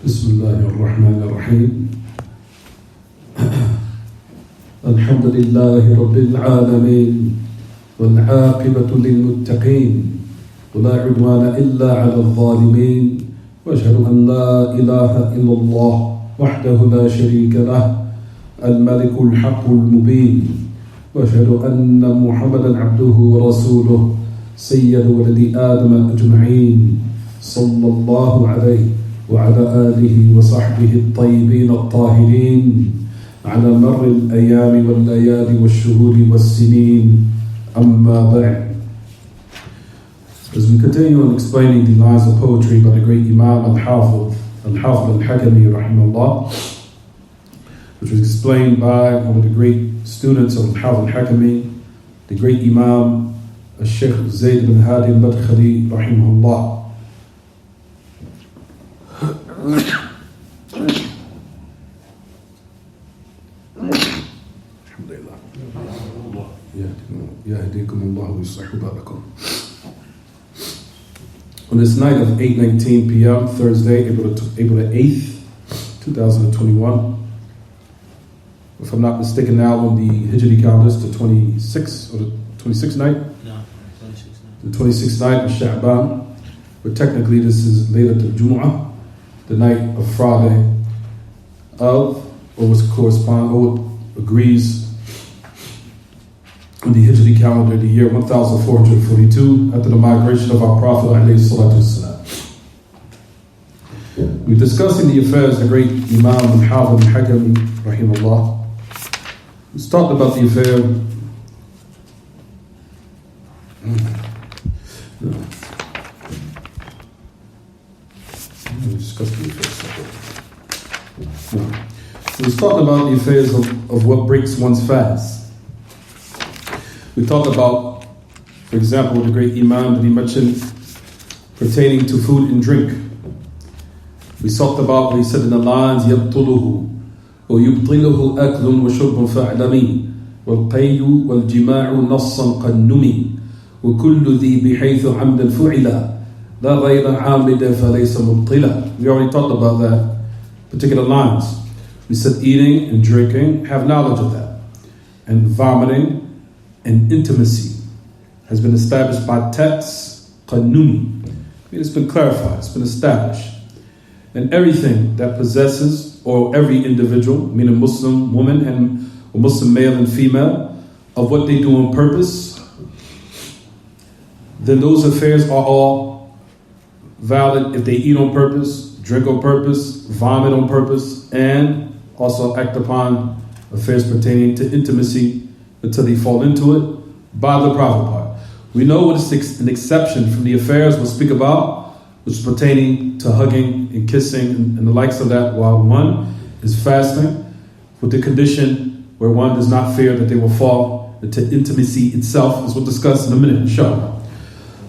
بسم الله الرحمن الرحيم. الحمد لله رب العالمين والعاقبة للمتقين ولا عدوان إلا على الظالمين وأشهد أن لا إله إلا الله وحده لا شريك له الملك الحق المبين وأشهد أن محمدا عبده ورسوله سيد ولد آدم أجمعين صلى الله عليه وعلى آله وصحبه الطيبين الطاهرين على مر الأيام والليالي والشهور والسنين. أما بعد. As we continue on explaining the lines of poetry by the great Imam Al-Haafiz Al Hakamee rahimahullah, which was explained by one of the great students of Haafiz Al Hakamee, the great Imam Al-Sheikh Zayd bin Hadee Madkhalee rahimahullah. On this night of 8:19 p.m., Thursday, April the 8th, 2021, if I'm not mistaken now on the Hijri calendar, it's the 26th, or the 26th night? No, 26th night. The 26th night of Sha'ban, but technically this is Laylat al-Jumu'ah, the night of Friday of, or was correspond, or agrees on the Hijri calendar, the year 1442 after the migration of our Prophet alayhi salatu wasalam. We're discussing the affairs of the great Imam Haafiz Al Hakamee rahimahullah. We talked about the affair. We talked about the affairs of what breaks one's fast. We talked about, for example, the great Imam that he mentioned pertaining to food and drink. We talked about what he said in the lines, يَبْطُلُهُ وَيُبْطِلُهُ أَكْلٌ وَشُرْبٌ فَأَعْلَمِي وَالْقَيُّ وَالْجِمَاعُ نَصًّا قَنُّمِي وَكُلُّ ذِي بِحَيْثُ عَمْدًا فُعِلًا لَا غَيْرَ عَامِدًا فَلَيْسَ مُبْطِلًا. We already talked about that particular lines. We said eating and drinking, have knowledge of that. And vomiting and intimacy has been established by texts, qannuni. It's been clarified, it's been established. And everything that possesses, or every individual, meaning Muslim woman and or Muslim male and female, of what they do on purpose, then those affairs are all valid if they eat on purpose, drink on purpose, vomit on purpose, and also act upon affairs pertaining to intimacy until they fall into it by the private part. We know what is an exception from the affairs we'll speak about, which is pertaining to hugging and kissing and the likes of that while one is fasting, with the condition where one does not fear that they will fall into intimacy itself, as we'll discuss in a minute, inshallah.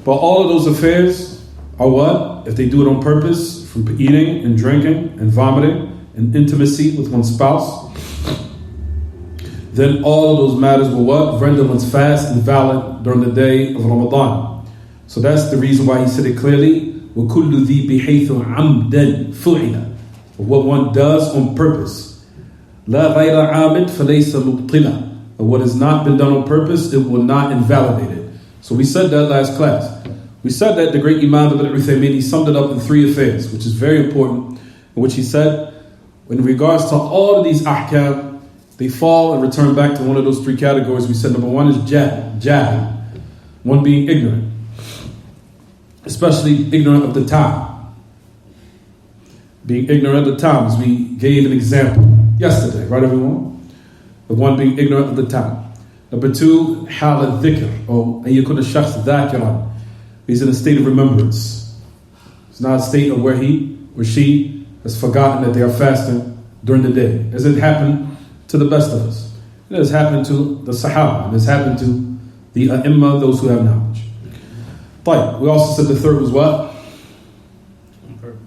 But all of those affairs are what? If they do it on purpose, from eating and drinking and vomiting and intimacy with one's spouse, then all of those matters will what? Render one's fast invalid during the day of Ramadan. So that's the reason why he said it clearly, وَكُلُّ ذِي بِحَيْثُ عَمْدًا فُعِلًا, of what one does on purpose. لَا غَيْرَ عَامِدْ فَلَيْسَ مُبْطِلًا, of what has not been done on purpose, it will not invalidate it. So we said that last class. We said that the great Imam Ibn Uthaymeen, he summed it up in 3 affairs, which is very important, in which he said, in regards to all of these ahkam, they fall and return back to one of those 3 categories. We said number 1 is jahl, one being ignorant, especially ignorant of the time. Being ignorant of the time, as we gave an example yesterday, right everyone? The one being ignorant of the time. Number 2, hal al-dhikr, or an yakun al-shakhs dhakiran. He's in a state of remembrance. It's not a state of where he or she has forgotten that they are fasting during the day, as it happened to the best of us. It has happened to the Sahaba, and it has happened to the A'imma, those who have knowledge. But we also said the 3rd was what? On purpose.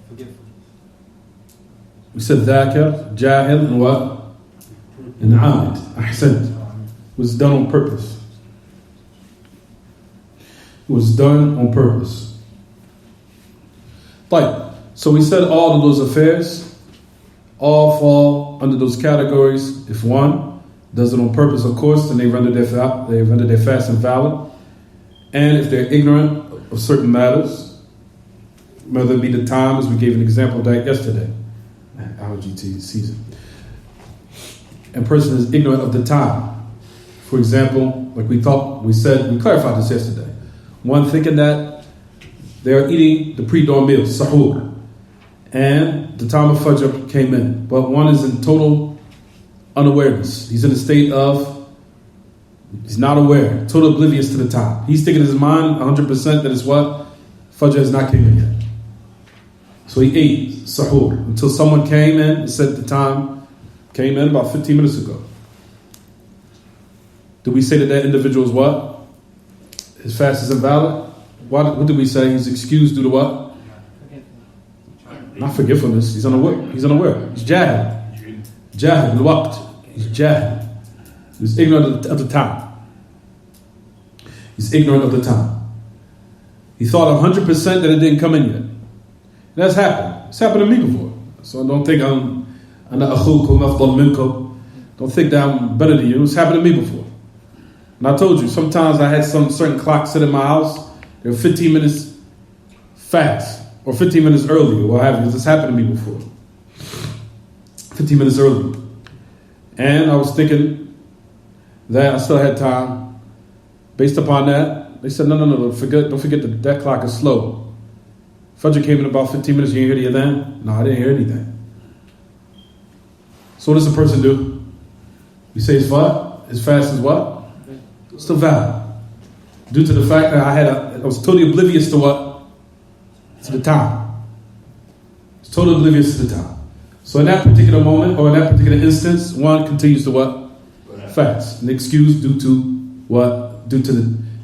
Forgetfulness. We said dhakir, jahil, and what? And amid. Ahsant. Was done on purpose. It was done on purpose. Right. So we said all of those affairs all fall under those categories. If one does it on purpose, of course, then they render their fast invalid. And if they're ignorant of certain matters, whether it be the time, as we gave an example of that yesterday, allergy season. And person is ignorant of the time. For example, like we clarified this yesterday. One thinking that they are eating the pre-dawn meal, sahur, and the time of Fajr came in. But one is in total unawareness. He's in a state of, he's not aware, total oblivious to the time. He's thinking in his mind 100% that it's what? Fajr has not came in yet. So he ate sahur until someone came in and said the time came in about 15 minutes ago. Do we say that individual is what? His fast is invalid? What did we say? He's excused due to what? Not forgetfulness. He's unaware. He's jahil. Jahil, al-waqt. He's jahil. He's ignorant of the time. He's ignorant of the time. He thought 100% that it didn't come in yet. That's happened. It's happened to me before. So don't think I'm akhukum afdal minkum. Don't think that I'm better than you. It's happened to me before. And I told you, sometimes I had some certain clock set in my house. They were 15 minutes fast or 15 minutes early or what have you. This happened to me before. 15 minutes early. And I was thinking that I still had time. Based upon that, they said, no, don't forget that clock is slow. Fajr came in about 15 minutes, you didn't hear the adhan? No, I didn't hear anything. So what does the person do? You say his fast is what? Still valid. Due to the fact that I was totally oblivious to what? To the time. It's totally oblivious to the time. So in that particular moment, or in that particular instance, one continues to what? Fast. An excuse due to what? Due to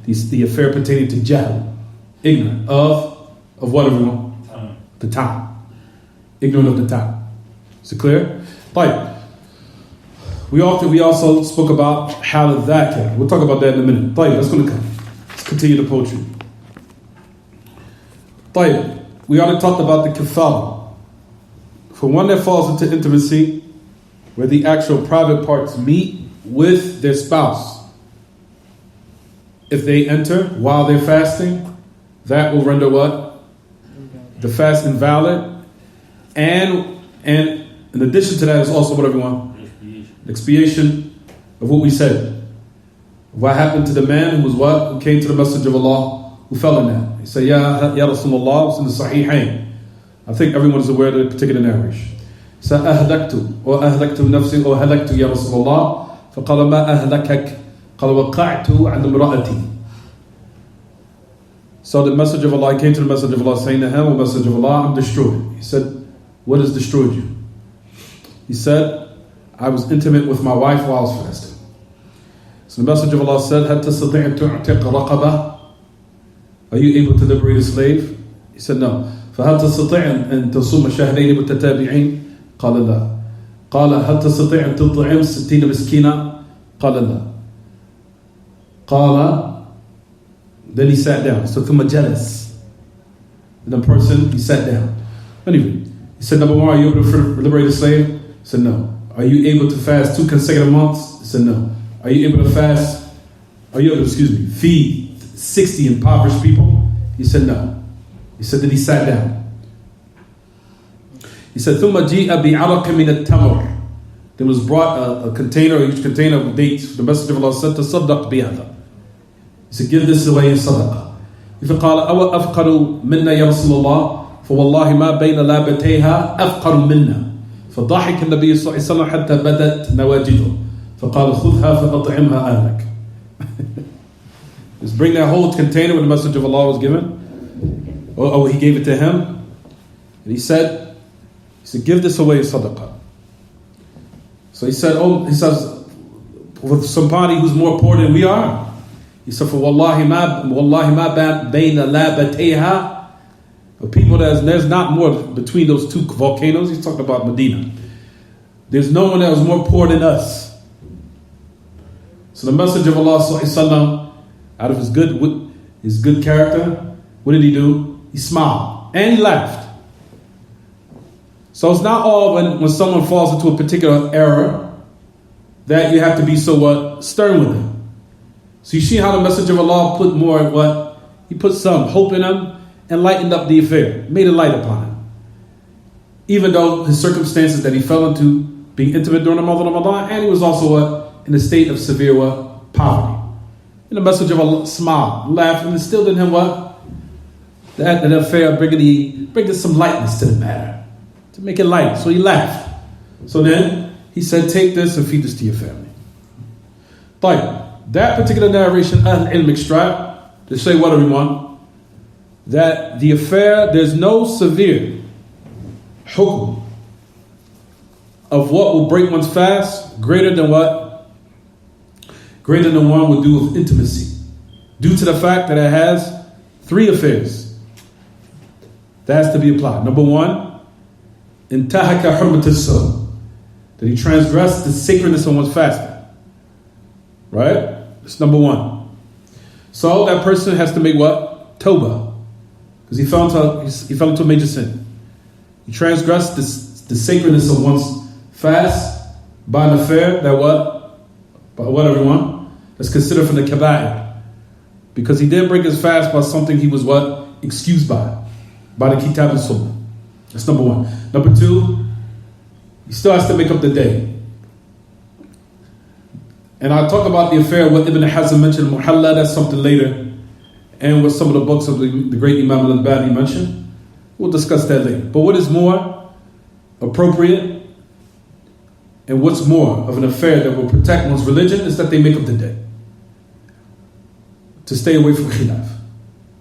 the affair pertaining to jahl. Ignorant of what, everyone? The time. Ignorant of the time. Is it clear? Right. We also spoke about how that came. We'll talk about that in a minute. Right, that's going to come. Let's continue the poetry. Right. We already talked about the kafala. For one that falls into intimacy, where the actual private parts meet with their spouse, if they enter while they're fasting, that will render what? The fast invalid. And in addition to that is also what, everyone? Expiation of what we said. What happened to the man who was what? Who came to the Messenger of Allah, who fell in that. He said, Ya Rasulullah, it's in the Sahihain. I think everyone is aware of the particular narration. He said, أهلكت نفسي هلكت يا رسول الله فقال ما أهلكك قال وقعت عند امرأتي. So the Messenger of Allah came to the Messenger of Allah saying to him, O Messenger of Allah, I'm destroyed. He said, what has destroyed you? He said, I was intimate with my wife while I was fasting. So the Messenger of Allah said, هل تستطيع تعتق رقبة? Are you able to liberate a slave? He said, no. فهل تستطيع أن تصوم شهرين متتابعين؟ قال لا. قال هل تستطيع أن تطعم 60 مسكينا؟ قال لا. قال, then he sat down. So ثم جلس. And the person, he sat down. Anyway, he said, number one, are you able to liberate a slave? He said, no. Are you able to fast 2 consecutive months? He said, no. Are you able to feed 60 impoverished people? He said, no. He said that he sat down. He said, ثُمَّ جِيءَ بِعَرَقٍ مِنَ التَّمْرِ. There was brought a huge container of dates. The Messenger of Allah said, تَصَدَّقْ بِهَذَا. He said, give this away in sadaqah. If he قال أَوَ أَفْقَرُ مِنَّا يَا رَسُولَ اللَّهِ فَوَاللَّهِ مَا بَيْنَ لَابَتَيْهَا أَفْقَرُ مِنَّا. فضحك النبي صلى الله عليه وسلم حتى بدت نواجذه فقال خذها فأطعمها أهلك. Just bring that whole container when the Messenger of Allah was given. He gave it to him. And he said, give this away as sadaqah. So he says, with somebody who's more poor than we are. He said, for wallahi ma bayna labatayha. The people there's not more between those two volcanoes. He's talking about Medina. There's no one that was more poor than us. So the Messenger of Allah sallallahu out of his good character, what did he do? He smiled and he laughed. So it's not all when someone falls into a particular error that you have to be so stern with them. So you see how the Messenger of Allah put more he put some hope in him and lightened up the affair, made it light upon him. Even though his circumstances that he fell into being intimate during the month of Ramadan, and he was also in a state of severe poverty. And the Messenger of Allah smiled, laughed, and instilled in him that affair bringing some lightness to the matter, to make it light. So he laughed. So then he said, take this and feed this to your family. But that particular narration, Ahl Ilm extract, to say what everyone, that the affair, there's no severe hukm of what will break one's fast greater than what? Greater than one would do with intimacy. Due to the fact that it has 3 affairs that has to be applied. Number 1, intahaka hurmat as-sawm, that he transgressed the sacredness of one's fasting. Right? That's number 1. So that person has to make what? Tawbah. Because he fell into a major sin. He transgressed the sacredness of one's fast by an affair that what? By what, everyone? That's considered from the kaba'ir. Because he didn't break his fast by something he was what? Excused by the kitab and sunnah. That's number 1. Number 2, he still has to make up the day. And I'll talk about the affair, what Ibn Hazm mentioned, Muhalla, that's something later. And what some of the books of the great Imam Al-Albani mentioned. We'll discuss that later. But what is more appropriate and what's more of an affair that will protect one's religion is that they make up the day, to stay away from khilaf.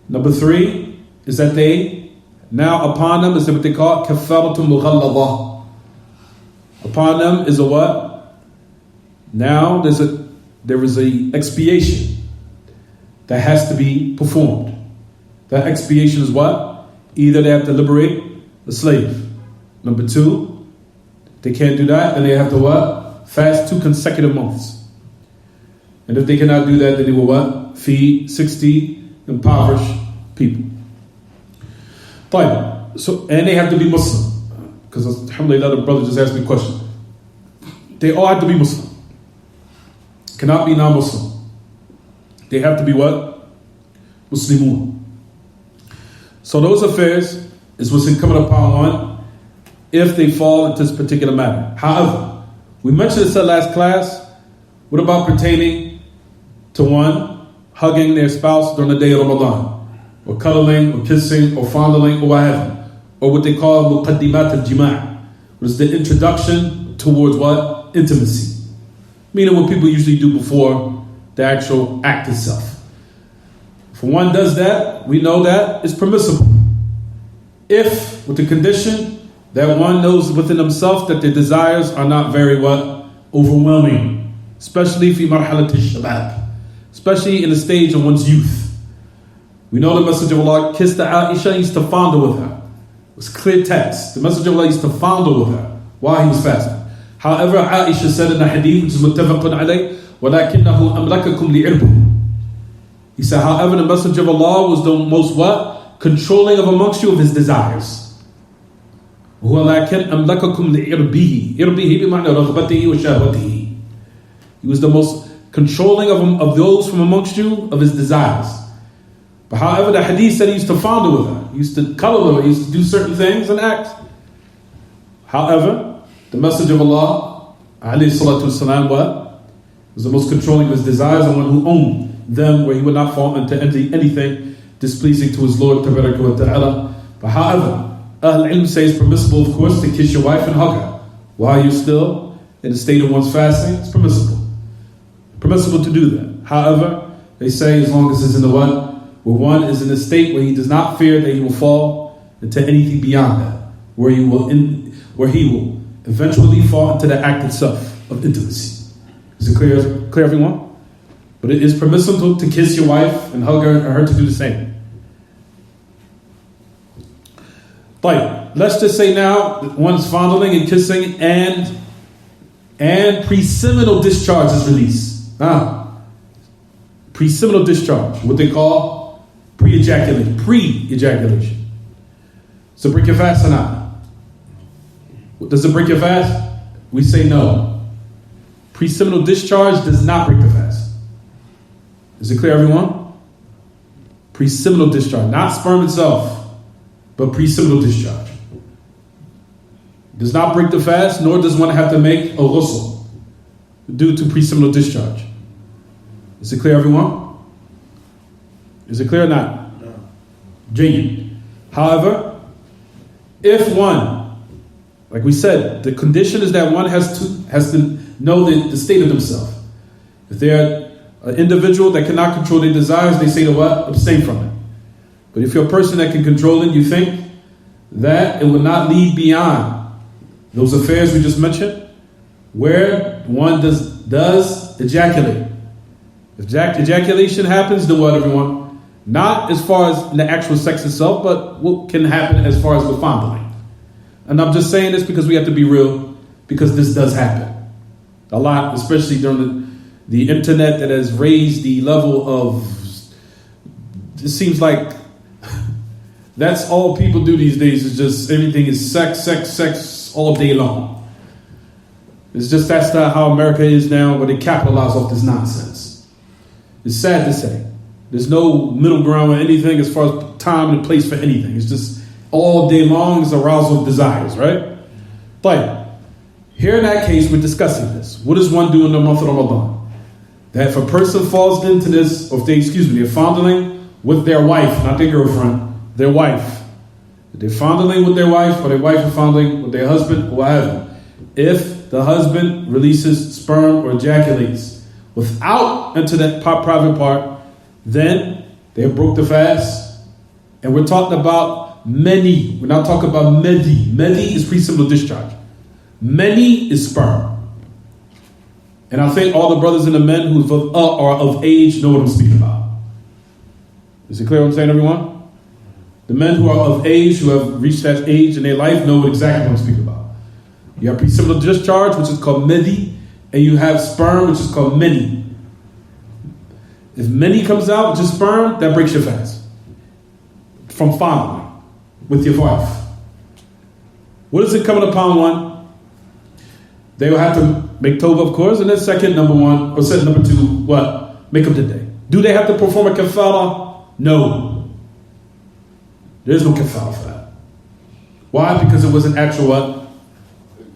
Number 3 is that they, now upon them is what they call kafaratun mughalladah. Upon them is a what? Now there is a expiation that has to be performed. That expiation is what? Either they have to liberate a slave. Number 2, they can't do that, then they have to what? Fast 2 consecutive months. And if they cannot do that, then they will what? Feed 60 impoverished people. Fine. So, and they have to be Muslim. Because alhamdulillah, the brother just asked me a question. They all have to be Muslim. Cannot be non-Muslim. They have to be what? Muslimun. So those affairs is what's incumbent upon one if they fall into this particular matter. However, we mentioned this in last class. What about pertaining to one hugging their spouse during the day of Ramadan, or cuddling, or kissing, or fondling, or what have you, or what they call muqaddimat al-jima', which is the introduction towards what? Intimacy. Meaning what people usually do before the actual act itself. If one does that, we know that it's permissible. If, with the condition that one knows within himself that their desires are not very what? Overwhelming. Especially fi marhalat al-shabab. Especially in the stage of one's youth. We know the Messenger of Allah kissed the Aisha, used to fondle with her. It was clear text. The Messenger of Allah used to fondle with her while he was fasting. However, Aisha said in the hadith, which is muttafaqun alayh, وَلَكِنَّهُ أَمْلَكَكُمْ لِعِرْبِهِ. He said, however, the Messenger of Allah was the most what? Controlling of amongst you of his desires. وَلَكِنْ أَمْلَكَكُمْ لِعِرْبِهِ. إِرْبِهِ بِمَعْنَى رَغْبَتِهِ وَشَهْوَتِهِ. He was the most controlling of those from amongst you of his desires. But however, the hadith said he used to fondle with her. He used to cuddle with her. He used to do certain things and act. However, the Messenger of Allah, alayhi salatu wasalam, what? Was the most controlling of his desires and one who owned them, where he would not fall into anything displeasing to his Lord tabaraka wa ta'ala. But however, Ahl Ilm says it's permissible, of course, to kiss your wife and hug her while you're still in the state of one's fasting. It's permissible. Permissible to do that. However, they say as long as it's in the what? Where one is in a state where he does not fear that he will fall into anything beyond that, where he will eventually fall into the act itself of intimacy. Is it clear everyone? But it is permissible to kiss your wife and hug her, and her to do the same. But let's just say now that one's fondling and kissing and pre-seminal discharge is released. Pre-seminal discharge, what they call pre-ejaculation. So break your fast or not? Does it break your fast? We say no. Pre-seminal discharge does not break the fast. Is it clear, everyone? Pre-seminal discharge, not sperm itself, but pre-seminal discharge. Does not break the fast, nor does one have to make a ghusl due to pre-seminal discharge. Is it clear, everyone? Is it clear or not? No. Jayyid. However, if one, like we said, the condition is that one has to know the state of themselves. If they're an individual that cannot control their desires, they say to what? Abstain from it. But if you're a person that can control it, you think that it will not lead beyond those affairs we just mentioned, where one does ejaculate. If ejaculation happens, then what, everyone? Not as far as in the actual sex itself, but what can happen as far as the fondling. And I'm just saying this because we have to be real, because this does happen a lot, especially during the internet that has raised the level of, it seems like that's all people do these days, is just everything is sex all day long. It's just that's not how America is now, where they capitalize off this nonsense. It's sad to say. There's no middle ground or anything as far as time and place for anything. It's just all day long is arousal of desires, right? But here in that case, we're discussing this. What does one do in the month of Ramadan? That if a person falls into this, or if they're fondling with their wife, not their girlfriend, their wife. If they're fondling with their wife, or their wife is fondling with their husband, or whatever. If the husband releases sperm or ejaculates without into that private part, then they have broke the fast. And we're talking about many. We're not talking about medi. Medi is pre-seminal discharge. Many is sperm. And I think all the brothers and the men who are of age know what I'm speaking about. Is it clear what I'm saying, everyone? The men who are of age, who have reached that age in their life, know exactly what I'm speaking about. You have pre-seminal discharge, which is called medi, and you have sperm, which is called many. If many comes out, which is sperm, that breaks your fast. From fondling with your wife. What is it coming upon one? They will have to make tawbah, of course, and then number two, what? Make up the day. Do they have to perform a kafara? No. There's no kafara for that. Why? Because it wasn't actual what?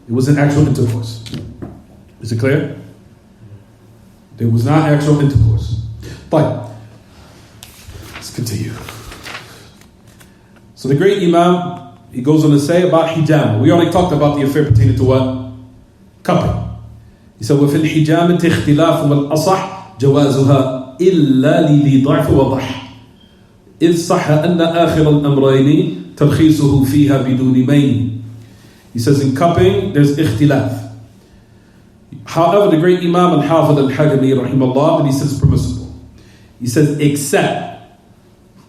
It wasn't actual intercourse. Is it clear? There was not actual intercourse. But let's continue. So the great Imam, he goes on to say about hijama. We already talked about the affair pertaining to what? Cupping. He said, وَفِي الْحِجَامَةِ اخْتِلَافٌ وَالْأَصَحْ جَوَازُهَا إِلَّا لِذِي ضَعْفٍ وَضَحٍ إذ صح أن آخر الأمرين ترخيصه فيها بدون مين. He says in cupping there's ikhtilaf. However, the great Imam Haafiz Al Hakamee rahimahullah, he says permissible. He says except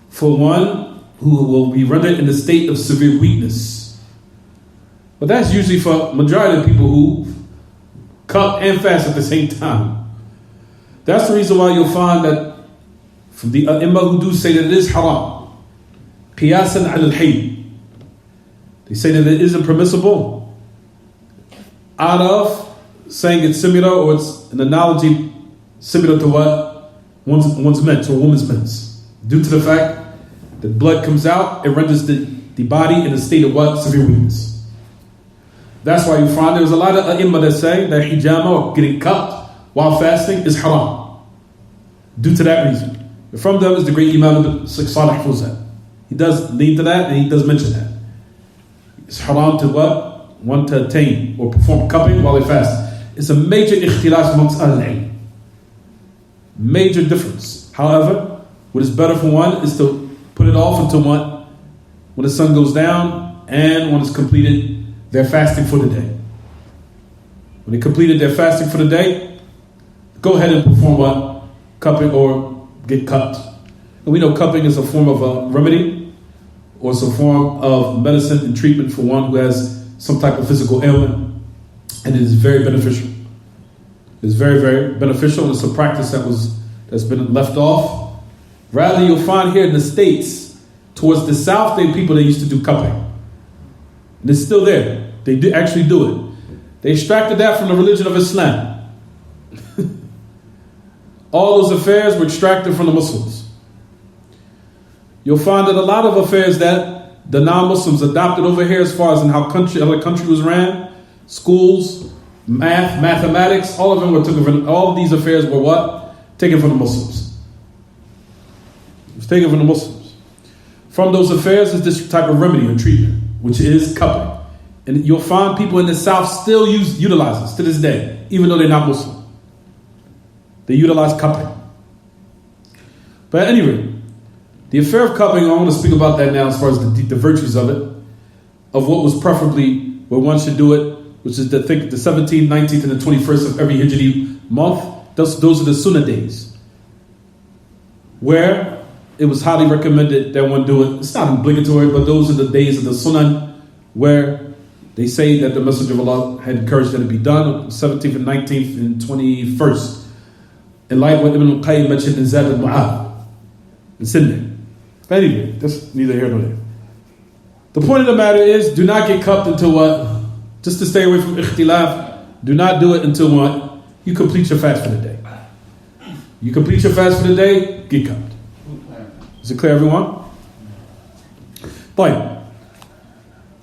for one who will be rendered in a state of severe weakness. But that's usually for majority of people who cup and fast at the same time. That's the reason why you'll find that from the Imam who do say that it is haram. Qiyasan al-hayy. They say that it isn't permissible out of saying it's similar, or it's an analogy similar to what? One's mens or woman's mens. Due to the fact that blood comes out, it renders the body in a state of what? Severe weakness. That's why you find there's a lot of ai that say that hijama or getting cupped while fasting is haram. Due to that reason. From them is the great Imam Salih Fawzan. He does lead to that, and he does mention that. It's haram to what? One to attain or perform cupping while they fast. It's a major ikhtilaf amongst al-ilm. Major difference. However, what is better for one is to put it off until what? When the sun goes down and when it's completed their fasting for the day. When they completed their fasting for the day, go ahead and perform what? Cupping or get cupped. And we know cupping is a form of a remedy, or it's a form of medicine and treatment for one who has some type of physical ailment. And it is very beneficial. It's very, very beneficial, and it's a practice that's been left off. Rather, you'll find here in the States, towards the South, there are people that used to do cupping. And it's still there. They do actually do it. They extracted that from the religion of Islam. All those affairs were extracted from the Muslims. You'll find that a lot of affairs that the non-Muslims adopted over here, as far as in how other country was ran, schools, mathematics, all of them were taken from. All of these affairs were what? Taken from the Muslims. It was taken from the Muslims. From those affairs is this type of remedy or treatment, which is cupping. And you'll find people in the South still utilize this to this day, even though they're not Muslim. They utilize cupping. But anyway, the affair of cupping, I want to speak about that now as far as the virtues of it, of what was preferably where one should do it, which is the 17th, 19th, and the 21st of every Hijri month. Those are the Sunnah days, where it was highly recommended that one do it. It's not obligatory, but those are the days of the Sunnah, where they say that the Messenger of Allah had encouraged that it be done, 17th and 19th and 21st. In light of what Ibn al-Qayyim mentioned in Zayd al-Mu'ad. It's in there. But anyway, that's neither here nor there. The point of the matter is, do not get cupped until what? Just to stay away from ikhtilaf, do not do it until what? You complete your fast for the day. You complete your fast for the day, get cupped. Is it clear, everyone? Fine.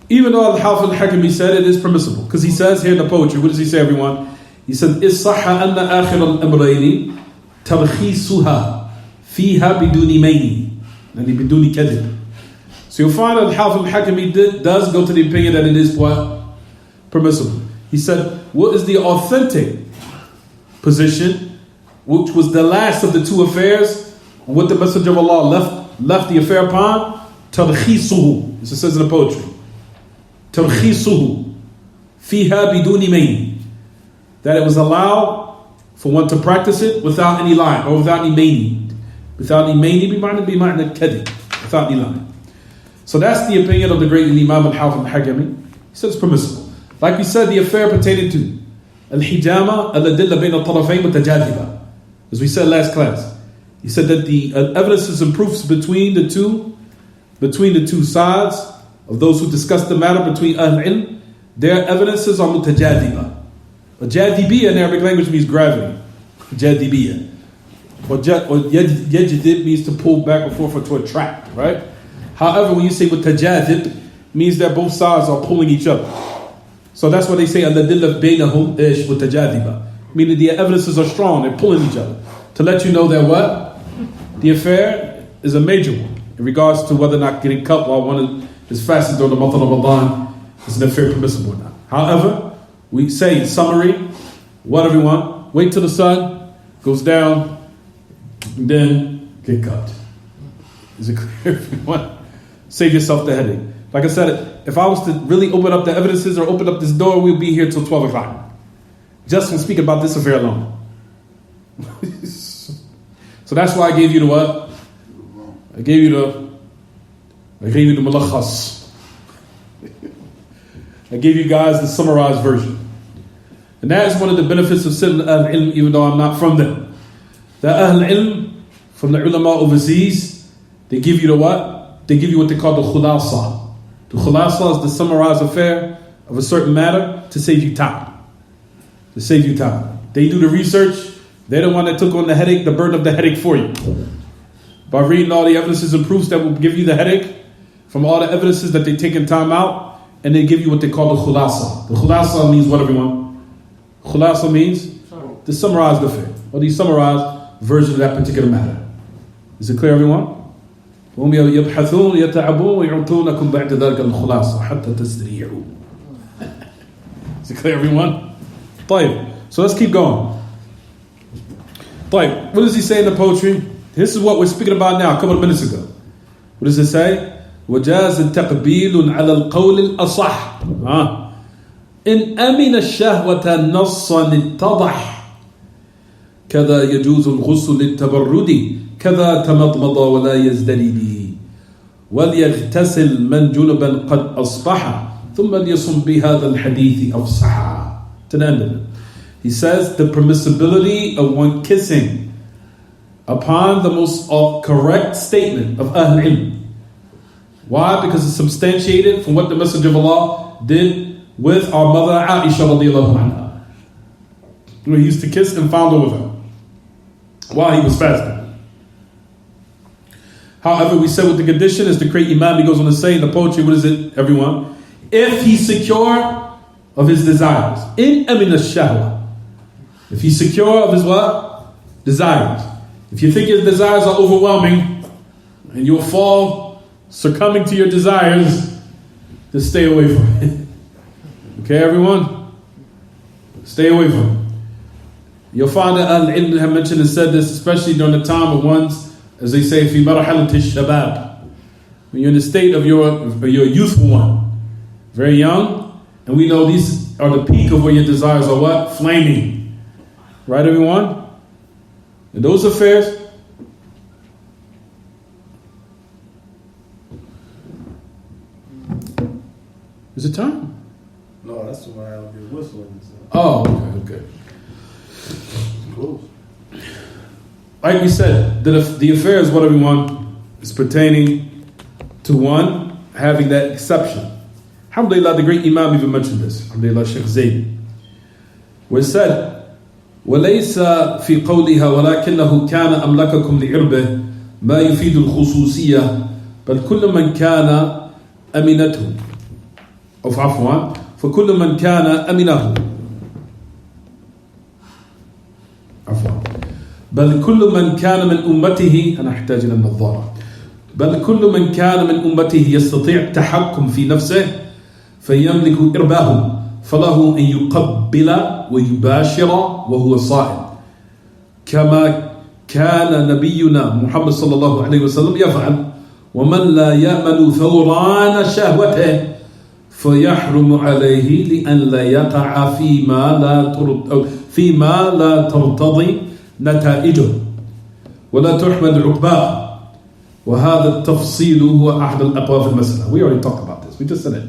Even though Haafiz Al Hakamee said it is permissible, because he says here in the poetry, what does he say, everyone? He said, إِصَّحَّ أَنَّ آخِرَ الْأَمْرَيْنِ تَرْخِيصُهَا فِيهَا بِدُونِ مَيْنِ يعني بدون كذب. So you'll find that Haafiz Al Hakamee does go to the opinion that it is what? Permissible. He said, what is the authentic position, which was the last of the two affairs, what the Messenger of Allah left the affair upon? تَرْخِيصُهُ. This says in the poetry. تَرْخِيصُهُ فِيهَا بِدُونِ مَيْنِ. That it was allowed for one to practice it without any lie, or without any meaning. Without any meaning, بمعنى كذب. Without any lie. So that's the opinion of the great Imam Al-Haafiz Al Hakamee. He said it's permissible. Like we said, the affair pertaining to Al-Hijama, Al-Adilla Bain Al-Tarafayn Mutajadiba. As we said last class. He said that the evidences and proofs between the two sides of those who discuss the matter between Ahl-Ilm, their evidences are mutajadiba. Jadibiyya in Arabic language means gravity. Jadibiyya. Or yajidib means to pull back and forth or to attract, right? However, when you say mutajadib, means that both sides are pulling each other. So that's why they say al-adilla bainahum ish mutajadiba. Meaning the evidences are strong, they're pulling each other. To let you know that what? The affair is a major one in regards to whether or not getting cupped while one is fasting during the month of Ramadan is an affair permissible or not. However, we say in summary, what everyone? Wait till the sun goes down, and then get cupped. Is it clear, everyone? Save yourself the headache. Like I said, if I was to really open up the evidences or open up this door, we'll be here till 12 o'clock. Just from speaking about this affair alone. So that's why I gave you the what? I gave you the malakhas. I gave you guys the summarized version. And that is one of the benefits of sitting Ahl-Ilm, even though I'm not from them. The Ahl-Ilm, from the ulama overseas, they give you the what? They give you what they call the khulasa. The khulasa is the summarized affair of a certain matter to save you time. To save you time. They do the research. They're the one that took on the headache, the burden of the headache for you. By reading all the evidences and proofs that will give you the headache, from all the evidences that they take in time out, and they give you what they call the khulasa. The khulasa means what, everyone? Khulasa means the summarized affair, or the summarized version of that particular matter. Is it clear, everyone? هم يبحثون يتعبون ويعطونكم بعد ذلك الخلاصة حتى تستريحوا. Is it clear, everyone? طيب. So let's keep going. طيب. What does he say in the poetry? This is what we're speaking about now, a couple of minutes ago. What does it say? وجاز تقبيل على القول الأصح إن أمن الشهوة نصا اتضح كذا يجوز الغسل للتبرد كذا تمضمض ولا يزدرد وليغتسل من جنبا قد أصبح ثم ليصم بهذا الحديث أفصح. To the end of it. He says the permissibility of one kissing upon the most correct statement of Ahl-Ilm. Why? Because it's substantiated from what the Messenger of Allah did with our mother Aisha radiallahu anha. He used to kiss and fondle with her while he was fasting. However, we said with the condition, as the great Imam, he goes on to say in the poetry, what is it, everyone? If he's secure of his desires. In amin ash-shahwa. If he's secure of his what? Desires. If you think his desires are overwhelming and you'll fall succumbing to your desires, just stay away from it. Okay, everyone? Stay away from it. You'll find that Al-Ilm have mentioned and said this, especially during the time of one's, as they say, fi marhalat ash-shabab. When you're in the state of your youthful one, very young, and we know these are the peak of where your desires are what? Flaming. Right, everyone? In those affairs, is it time? No, that's why I'll be whistling. Oh, okay. Close. Like we said, the affair is what everyone is pertaining to one having that exception. Alhamdulillah, the great Imam even mentioned this. Alhamdulillah, Shaykh Zayd. Where it said, وَلَيْسَ فِي قَوْلِهَا وَلَكِنَّهُ كَانَ أَمْلَكَكُمْ لِعِرْبِهِ مَا يُفِيدُ الْخُصُوصِيَّةِ بل كل من كان أمنته أو عفوا فكل من كان أمنه عفوا بل كل من كان من أمته أنا أحتاج إلى النظارة بل كل من كان من أمته يستطيع التحكم في نفسه فيملك إرباه فله أن يقبل ويباشر وهو صائم كما كان نبينا محمد صلى الله عليه وسلم يفعل ومن لا يأمن ثوران شهوته فيحرم عليه لأن لا يقع فيما لا ترتضي نتائجه ولا تحمد عقباه وهذا التفصيل هو أحد الأقوال في المسألة. We already talked about this. We just said it.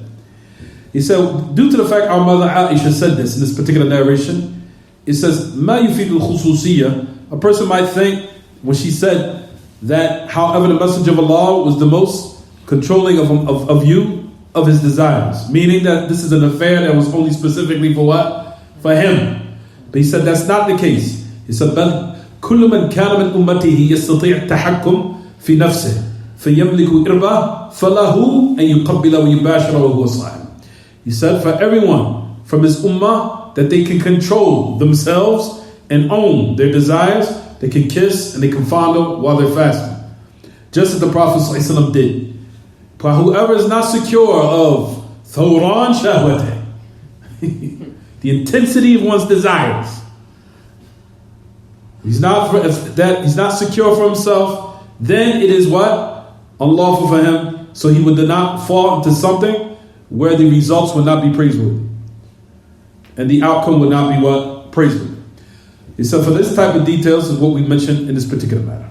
He said, due to the fact our mother Aisha said this in this particular narration, it says, ما يفيد الخصوصية. A person might think when she said that, however, the Messenger of Allah was the most controlling of you, of his desires, meaning that this is an affair that was only specifically for what? For him. But he said that's not the case. He said, بل كل من كان من أمته يستطيع التحكم في نفسه فيملك إربه فله أن يقبل ويباشر وهو صائم. He said, for everyone from his ummah that they can control themselves and own their desires, they can kiss and they can fondle while they're fasting. Just as the Prophet ﷺ did. But whoever is not secure of thawran shahwateh, the intensity of one's desires, he's not secure for himself, then it is what? Unlawful for him. So he would not fall into something where the results would not be praiseworthy. And the outcome would not be what? Praiseworthy. So for this type of details is what we mentioned in this particular matter.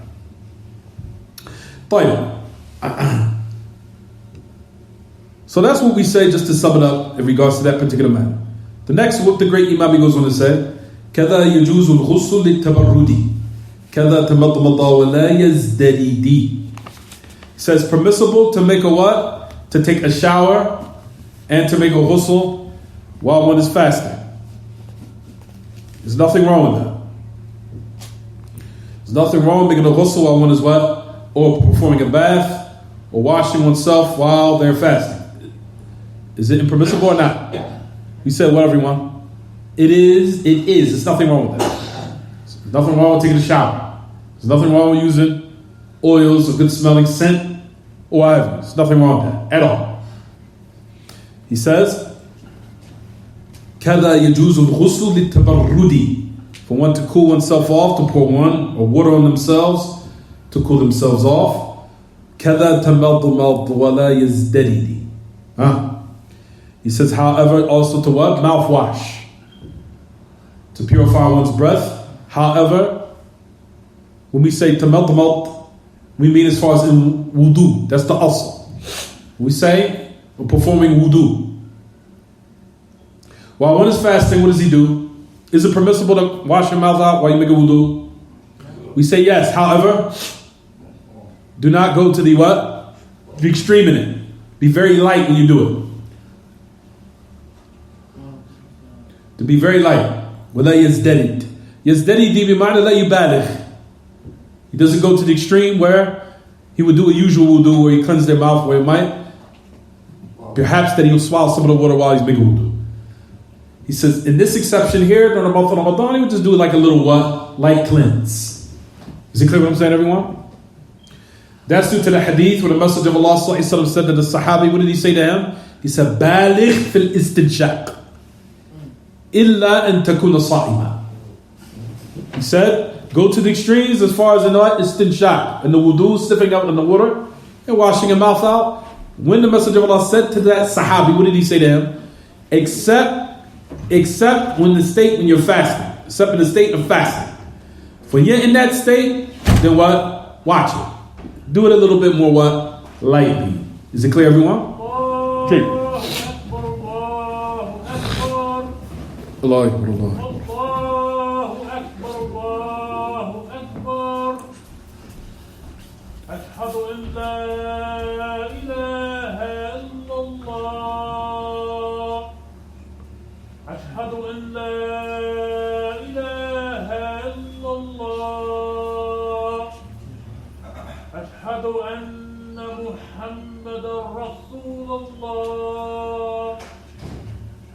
So that's what we say, just to sum it up in regards to that particular matter. The next, what the great Imam goes on to say, كذا يجوز الغسل للتبرد كذا تمضمض ولا يزدرد. He says permissible to make a what? To take a shower and to make a ghusl while one is fasting. There's nothing wrong with that. There's nothing wrong with making a ghusl while one is what? Or performing a bath or washing oneself while they're fasting. Is it impermissible or not? We said what, everyone? It is. There's nothing wrong with that. There's nothing wrong with taking a shower. There's nothing wrong with using oils or good smelling scent or whatever. There's nothing wrong with that at all. He says, كذا يجوز الغسل للتبرد. For one to cool oneself off, to pour one or water on themselves, to cool themselves off. كذا تمضمض ولا يزدرد. He says, however, also to what? Mouthwash. To purify one's breath. However, when we say tamadmad, we mean as far as in wudu. That's the asl. We say we're performing wudu. While one is fasting, what does he do? Is it permissible to wash your mouth out while you make a wudu? We say yes. However, do not go to the what? The extreme in it. Be very light when you do it. To be very light. وَلَا يَزْدَرِد. يَزْدَرِد بِمَعْنَى لَا يُبَالِغ. He doesn't go to the extreme where he would do a usual wudu, where he cleanses their mouth, where it might, perhaps that he'll swallow some of the water while he's making wudu. He says, in this exception here, during the month of Ramadan, he would just do like a little what? Light cleanse. Is it clear what I'm saying, everyone? That's due to the hadith where the Messenger of Allah said to the Sahabi, what did he say to him? He said, "Baligh fil istinshaq, illa an takuna sa'ima." He said, go to the extremes as far as the istinshaq, and the wudu, sniffing out in the water, and washing your mouth out. When the Messenger of Allah said to that Sahabi, what did he say to him? Except when you're fasting. Except in the state of fasting. When you're in that state, then what? Watch it. Do it a little bit more what? Lightly. Is it clear, everyone? Okay. Allah Akbar, Allah Akbar. أشهد أن لا إله إلا الله أشهد أن لا إله إلا الله أشهد أن محمدا رسول الله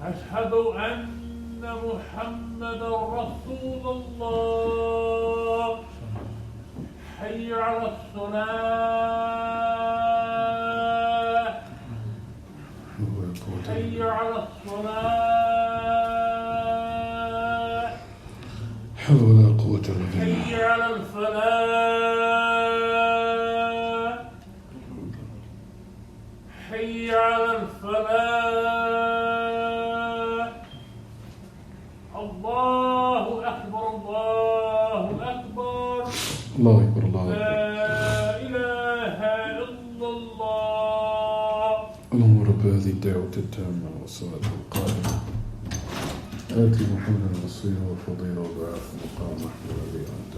أشهد أن محمدا رسول الله حي على الصلاة حي على الصلاة حول ولا قوة إلا بالله. حي على الفلاح حي على الفلاح الله أكبر الله أكبر الله أكبر الله أكبر. لا إله إلا الله. اللهم رب هذه الدعوة التامة والصلاة القائمة آتي محمدا الوسيلة والفضيلة وبعث مقام محمود الذي أنت.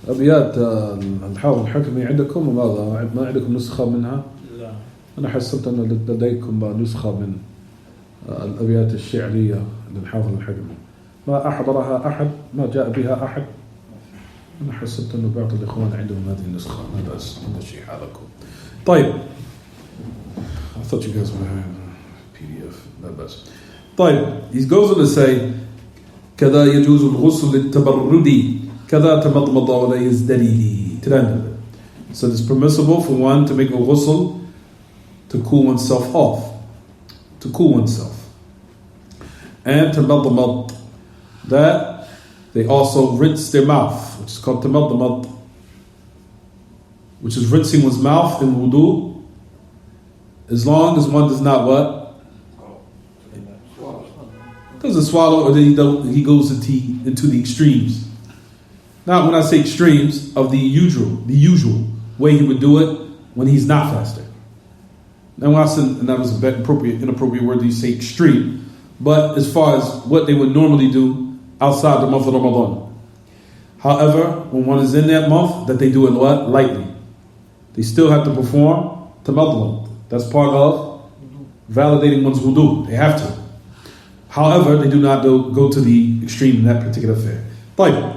أبيات الحافظ الحكمي عندكم وماذا؟ ما عندكم نسخة منها؟ لا. أنا حسبت أن لديكم نسخة من الأبيات الشعرية للحافظ الحكمي. ما أحضرها أحد؟ ما جاء بها أحد؟ أنا حسبت أنه بعض الإخوان عندهم هذه النسخة. لا بأس، نمشي حالكم. طيب. I thought you guys would have PDF. لا بأس. طيب. He goes on to say كذا يجوز الغسل للتبرد كذا تمضمض ولا يزدري. To the end of it. So it's permissible for one to make a ghusl to cool oneself off. To cool oneself. And to madmad, that they also rinse their mouth, which is called tamadmad, which is rinsing one's mouth in wudu, as long as one does not what? Doesn't swallow, or he goes into the extremes. Now, when I say extremes, of the usual way he would do it when he's not fasting. Now, and that was an inappropriate word to say extreme. But as far as what they would normally do outside the month of Ramadan. However, when one is in that month, that they do it what? Lightly. They still have to perform tamadmud. That's part of validating one's wudu. They have to. However, they do not go to the extreme in that particular affair. Like,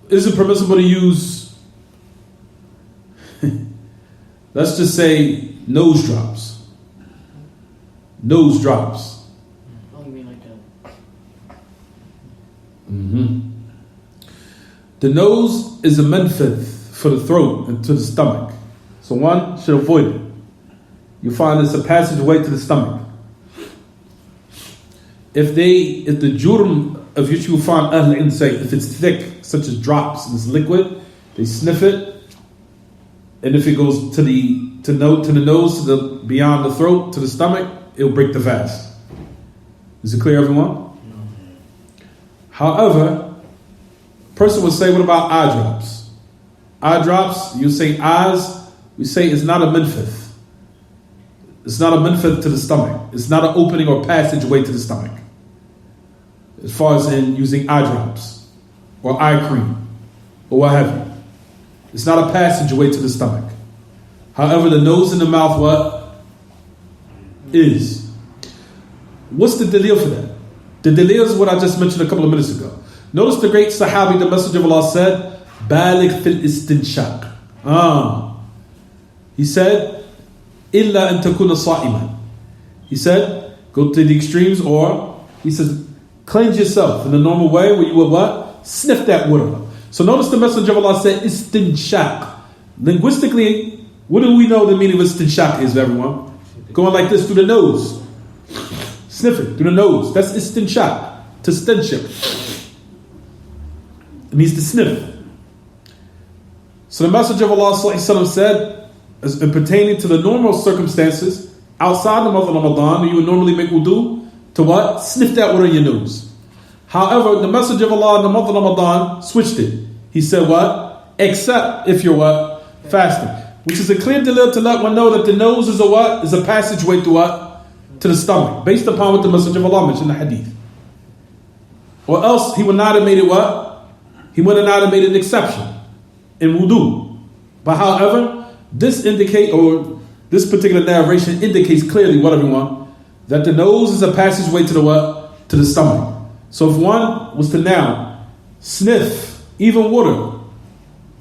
is it permissible to use, let's just say, nose drops? Nose drops. Oh, you mean like that? Mm-hmm. The nose is a manfidh for the throat and to the stomach. So one should avoid it. You find it's a passageway to the stomach. If the jurm of which you find Ahl Ilm say, if it's thick, such as drops and it's liquid, they sniff it, and if it goes to the nose, beyond the throat, to the stomach, it'll break the fast. Is it clear, everyone? However, a person would say, what about eye drops? Eye drops, you say eyes, we say it's not a manfidh. It's not a manfidh to the stomach. It's not an opening or passageway to the stomach. As far as in using eye drops or eye cream or what have you. It's not a passageway to the stomach. However, the nose and the mouth, what? Is. What's the dalil for that? The dalil is what I just mentioned a couple of minutes ago. Notice the great Sahabi, the Messenger of Allah said, Baligh fil istinshaq. He said, Illa an takuna sa'iman. He said, go to the extremes, or he says, cleanse yourself in the normal way where you would what? Sniff that water. So notice the Messenger of Allah said, istinshaq. Linguistically, what do we know the meaning of istinshaq is, everyone? Going like this through the nose. Sniff it through the nose. That's istinshaq. To stenship. It means to sniff. So the Messenger of Allah said, as pertaining to the normal circumstances, outside the month of Ramadan, you would normally make wudu, to what? Sniff that water in your nose. However, the Messenger of Allah in the month of Ramadan switched it. He said what? Except if you're what? Fasting. Which is a clear dalil to let one know that the nose is a what? Is a passageway to what? To the stomach. Based upon what the Messenger of Allah mentioned in the hadith. Or else he would not have made it what? He would not have made an exception in wudu. But however, this particular narration indicates clearly what everyone, that the nose is a passageway to the what? To the stomach. So if one was to now sniff even water, or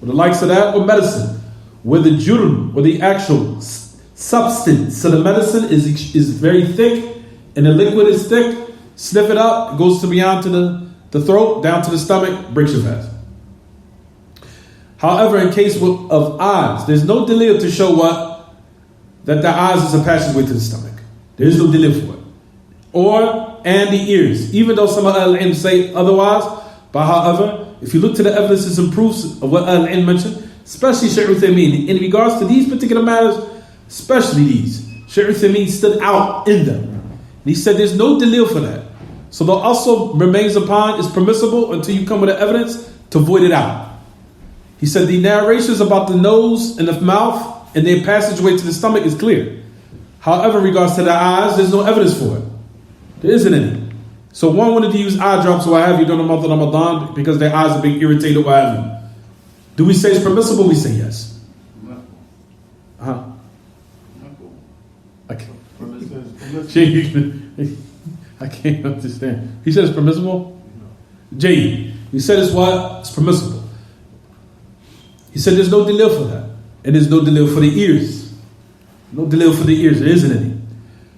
the likes of that, or medicine, where the jurm, or the actual substance, so the medicine is very thick, and the liquid is thick, sniff it up, it goes to beyond to the throat, down to the stomach, breaks your fast. However, in case of eyes, there's no dalil to show what? That the eyes is a passageway to the stomach. There is no dalil for it. And the ears. Even though some al-ilm say otherwise, but however, if you look to the evidences and proofs of what al-ilm mentioned, especially Shaykh Uthaymeen, in regards to these particular matters, especially these, Shaykh Uthaymeen stood out in them. And he said there's no dalil for that. So the also remains upon is permissible until you come with the evidence to void it out. He said the narrations about the nose and the mouth and their passageway to the stomach is clear. However, in regards to the eyes, there's no evidence for it. There isn't any. So one wanted to use eye drops or what have you during the month of Ramadan because their eyes are being irritated or what have you. Do we say it's permissible? We say yes. I can't understand. He said it's permissible? Jay, he said it's what? It's permissible. He said there's no dalil for that. And there's no dalil for the ears. No dalil for the ears. There isn't any.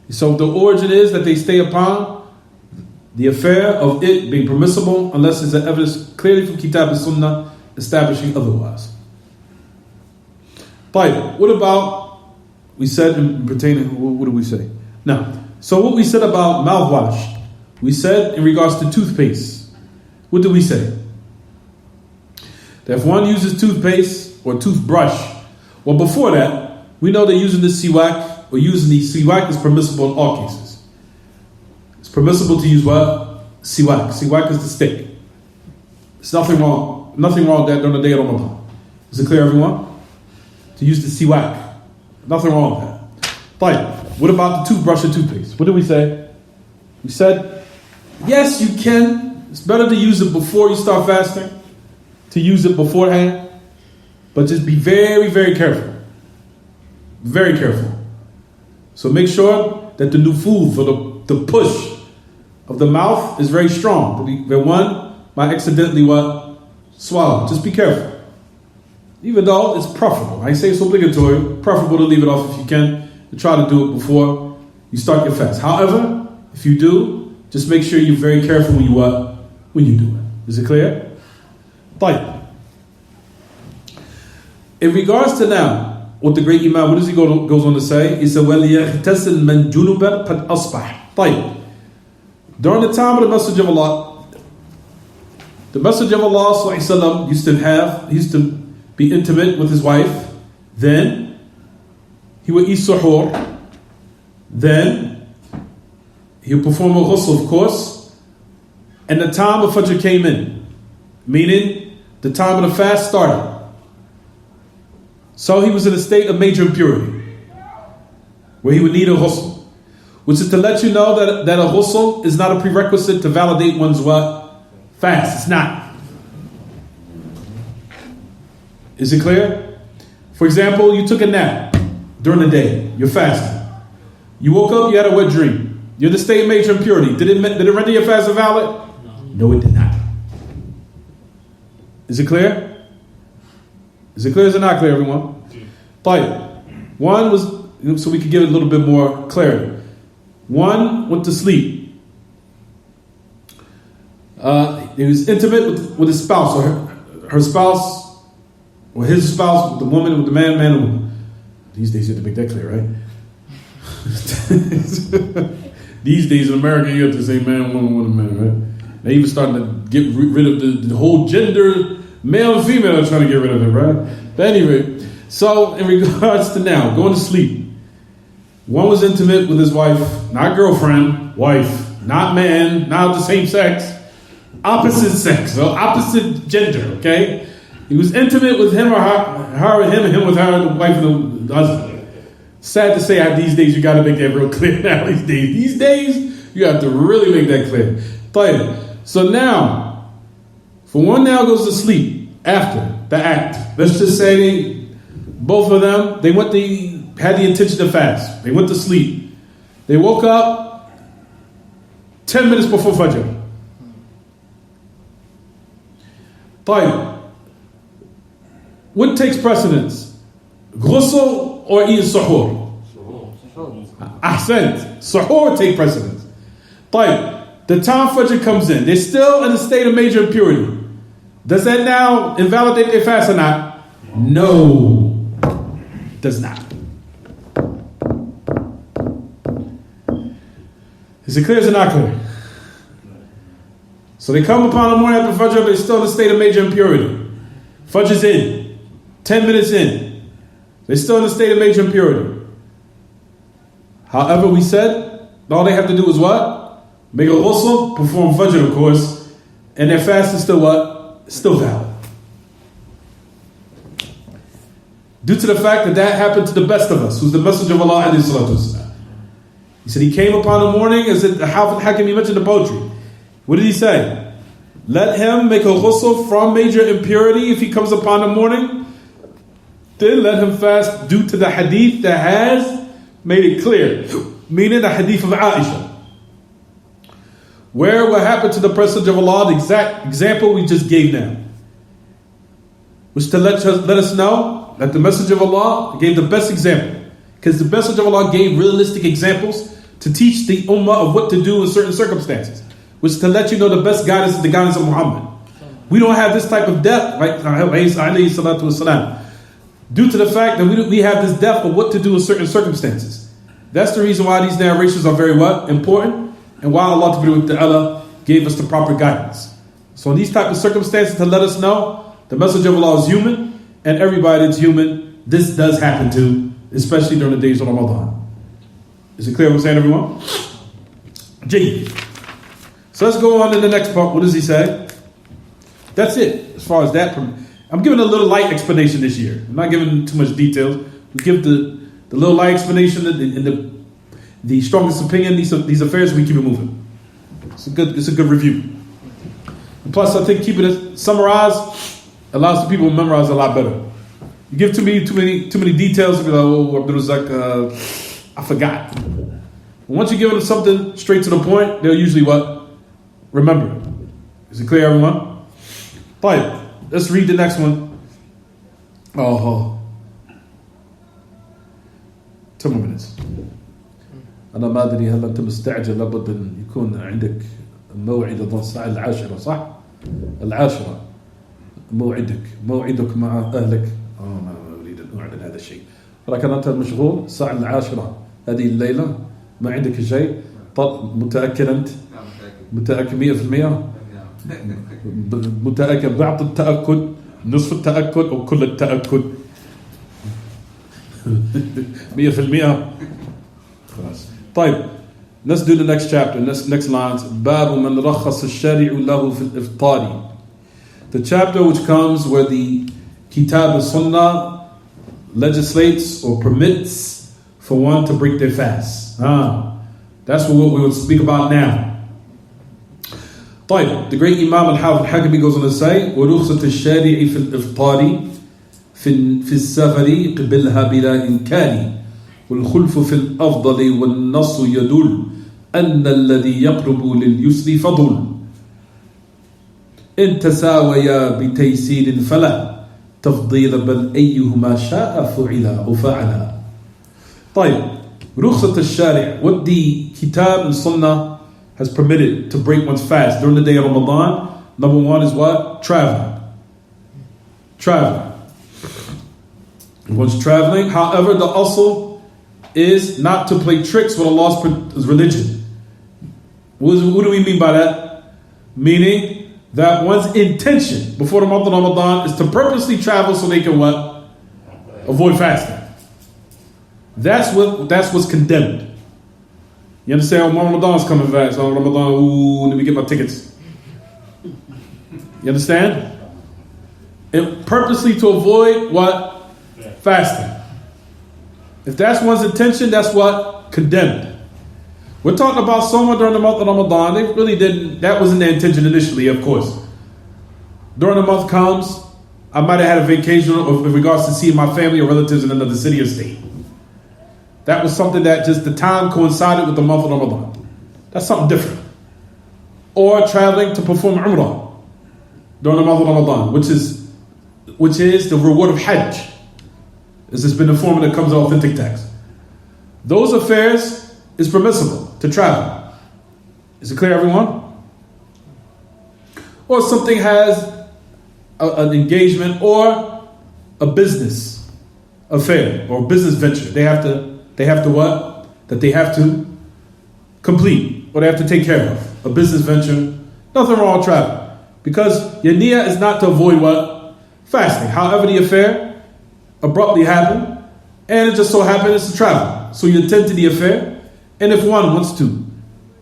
So the origin is that they stay upon the affair of it being permissible unless there's an evidence clearly from Kitab and Sunnah establishing otherwise. But what about, we said in pertaining, what did we say? Now, so what we said about mouthwash, we said in regards to toothpaste, what did we say? That if one uses toothpaste or toothbrush, well before that, we know that using the siwak or using the siwak is permissible in all cases. It's permissible to use what? Siwak. Siwak is the stick. There's nothing wrong with that during the day of Ramadan. Is it clear, everyone? To use the siwak. Nothing wrong with that. Fine. What about the toothbrush and toothpaste? What did we say? We said, yes, you can. It's better to use it before you start fasting, to use it beforehand, but just be very, very careful. Very careful. So make sure that the nufuz, or the push of the mouth is very strong. That one might accidentally what? Swallow. Just be careful. Even though it's preferable. I say it's obligatory, preferable to leave it off if you can, to try to do it before you start your fast. However, if you do, just make sure you're very careful when you do it. Is it clear? Right. In regards to now, what the great Imam, what does he goes on to say? He said, وَلْيَغْتَسِلْ مَنْ جُنُبًا قَدْ أَصْبَحَ. طيب. During the time of the Messenger of Allah, the Messenger of Allah used to be intimate with his wife. Then he would eat suhoor. Then he would perform a ghusl, of course. And the time of Fajr came in, meaning the time of the fast started. So he was in a state of major impurity, where he would need a ghusl, which is to let you know that a ghusl is not a prerequisite to validate one's what? Fast. It's not. Is it clear? For example, you took a nap during the day. You're fasting. You woke up, you had a wet dream. You're in the state of major impurity. Did it render your fast invalid? No, it did not. Is it clear? Is it clear or is it not clear, everyone? One was, so we could give it a little bit more clarity. One went to sleep. He was intimate with his spouse, or her spouse, or his spouse, with the woman, with the man and woman. These days you have to make that clear, right? These days in America you have to say man, woman, man, right? They even starting to get rid of the whole gender, male and female are trying to get rid of it, right? But anyway, so in regards to now, going to sleep. One was intimate with his wife, not girlfriend, wife, not man, not the same sex, opposite sex, so opposite gender, okay? He was intimate with him or her him with her, the wife and the husband. Sad to say, these days you got to make that real clear now. These days, you have to really make that clear. So now, for one now goes to sleep after the act. Let's just say both of them, had the intention to fast. They went to sleep. They woke up 10 minutes before Fajr. What takes precedence? Ghusl or eat suhoor? Ahsant. Suhoor take precedence. The time Fajr comes in. They're still in a state of major impurity. Does that now invalidate their fast or not? No. It does not. Is it clear or is it not clear? So they come upon the morning after Fajr, they're still in a state of major impurity. Fajr's in. 10 minutes in. They're still in a state of major impurity. However, we said, all they have to do is what? Make a ghusl, perform Fajr, of course, and their fast is still what? Still valid. Due to the fact that happened to the best of us, who's the Messenger of Allah, alayhi salatu wasalam. He said he came upon the morning, as the Haafiz Al Hakamee mentioned the poetry. What did he say? Let him make a ghusl from major impurity if he comes upon the morning. Then let him fast due to the hadith that has made it clear. Meaning the hadith of Aisha. Where what happened to the Messenger of Allah, the exact example we just gave now. Was to let us know that the Messenger of Allah gave the best example. Because the Messenger of Allah gave realistic examples to teach the ummah of what to do in certain circumstances. Which to let you know the best guidance is the guidance of Muhammad. We don't have this type of depth, right? Alayhi salatu wasalam. Due to the fact that we have this depth of what to do in certain circumstances. That's the reason why these narrations are very important, and why Allah Ta'ala gave us the proper guidance. So in these type of circumstances, to let us know the Messenger of Allah is human, and everybody that's human, this does happen to, especially during the days of Ramadan. Is it clear what I'm saying, everyone? G. So let's go on to the next part. What does he say? That's it, as far as that. I'm giving a little light explanation this year. I'm not giving too much detail. We give the little light explanation and the strongest opinion. These affairs, we keep it moving. It's a good review. And plus, I think keeping it summarized allows the people to memorize a lot better. You give too many details, you'll be like, oh, Razzaaq, I forgot. But once you give them something straight to the point, they'll usually what? Remember. Is it clear, everyone? Fine. Let's read the next one. 10 more minutes. أنا ما أدري هل أنت مستعجل لابد أن يكون عندك موعد الساعة 10 صح؟ 10 موعدك مع أهلك. ما أريد أن أعلن هذا الشيء. ولكن أنت مشغول الساعة 10 هذه الليلة ما عندك شيء. متأكد أنت؟ متأكد 100%؟ متأكد بعض التأكد نصف التأكد أو كل التأكد 100%. خلاص. طيب, let's do the next chapter, next lines. باب من رخص الشارع له في الإفطار. The chapter which comes where the Kitab al-Sunnah legislates or permits for one to break their fast. That's what we will speak about now. طيب, the great Imam Al Hakamee goes on to say, ورخصة الشارع في الإفطار في السفر قبلها بلا إنكار والخلف في الأفضل والنص يدل أن الذي يقرب لليسر فضل إن تساويا بتيسير فلا تفضيل بل أيهما شاء فعلا أو فعلا. طيب, رخصة الشارع, what the Kitab and Sunnah has permitted to break one's fast during the day of Ramadan. Number one is what? Traveling. One's traveling. However, the asl is not to play tricks with Allah's religion. What do we mean by that? Meaning that one's intention before the month of Ramadan is to purposely travel so they can what? Avoid fasting. That's what's condemned. You understand? Oh, Ramadan's coming fast. Oh, Ramadan, ooh, let me get my tickets. You understand? And purposely to avoid what? Fasting. If that's one's intention, that's what? Condemned. We're talking about someone during the month of Ramadan. They really didn't, that wasn't their intention initially, of course. During the month comes, I might have had a vacation in regards to seeing my family or relatives in another city or state. That was something that just the time coincided with the month of Ramadan. That's something different. Or traveling to perform Umrah during the month of Ramadan, which is the reward of Hajj. This has been the form that comes in authentic text. Those affairs is permissible to travel. Is it clear, everyone? Or something has an engagement or a business affair or business venture. They have to what? That they have to complete or they have to take care of. A business venture. Nothing wrong with travel. Because your niyyah is not to avoid what? Fasting. However, the affair abruptly happened and it just so happened it's to travel. So you attend to the affair. And if one wants to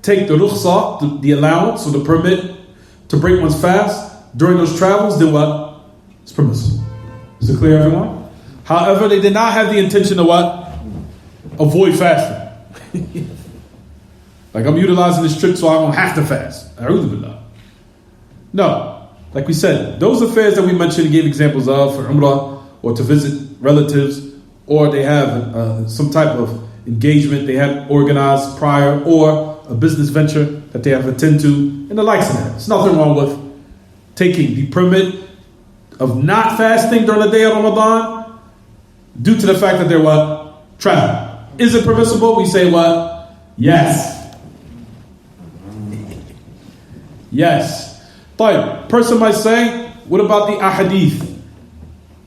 take the rukhsah, the allowance or the permit to break one's fast during those travels, then what? It's permissible. Is it clear, everyone? However, they did not have the intention of what? Avoid fasting. Like, I'm utilizing this trick so I won't have to fast. A'udhu billah. No. Like we said, those affairs that we mentioned, gave examples of for Umrah or to visit relatives, or they have some type of engagement they have organized prior, or a business venture that they have attended to, and the likes of that. There's nothing wrong with taking the permit of not fasting during the day of Ramadan due to the fact that they're what? Traveling. Is it permissible? We say what? Yes. Yes. But person might say, what about the ahadith?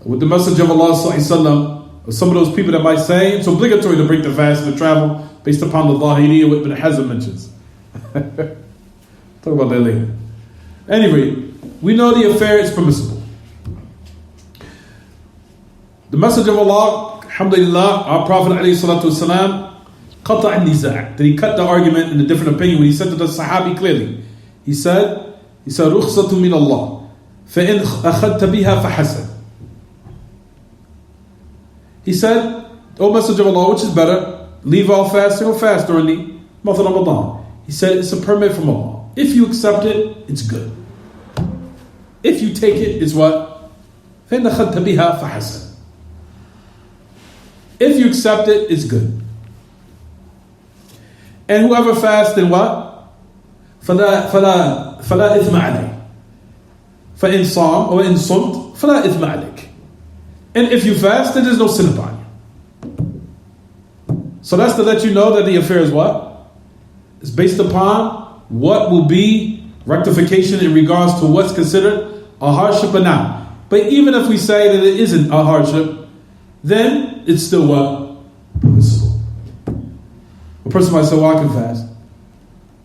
With the message of Allah sallallahu alaihi wasallam, some of those people that might say it's obligatory to break the fast and to travel based upon the Zahiriyya, what Ibn Hazm mentions. Talk about that later. Anyway, we know the affair is permissible. The message of Allah, alhamdulillah, our Prophet ﷺ, qata' an-niza', that he cut the argument in a different opinion when he said to the Sahabi clearly. He said, rukhsatu min Allah, فَإِنْ أَخَدْتَ بِهَا فَحَسَنْ. He said, O Messenger of Allah, which is better? Leave off fasting or fast during the month of Ramadan? He said, it's a permit from Allah. If you accept it, it's good. If you take it, it's what? فَإِنْ أَخَدْتَ بِهَا فَحَسَنْ. If you accept it, it's good. And whoever fasts, then what? فَلَا إِثْمَ عَلَيْهِ. فَإِنْ صَامْ or إِنْ صُمْتْ فَلَا إِثْمَ عَلَيْكَ. And if you fast, then there's no sin upon you. So that's to let you know that the affair is what? It's based upon what will be rectification in regards to what's considered a hardship or not. But even if we say that it isn't a hardship, then it's still what? Permissible. A person might say, well, I can fast.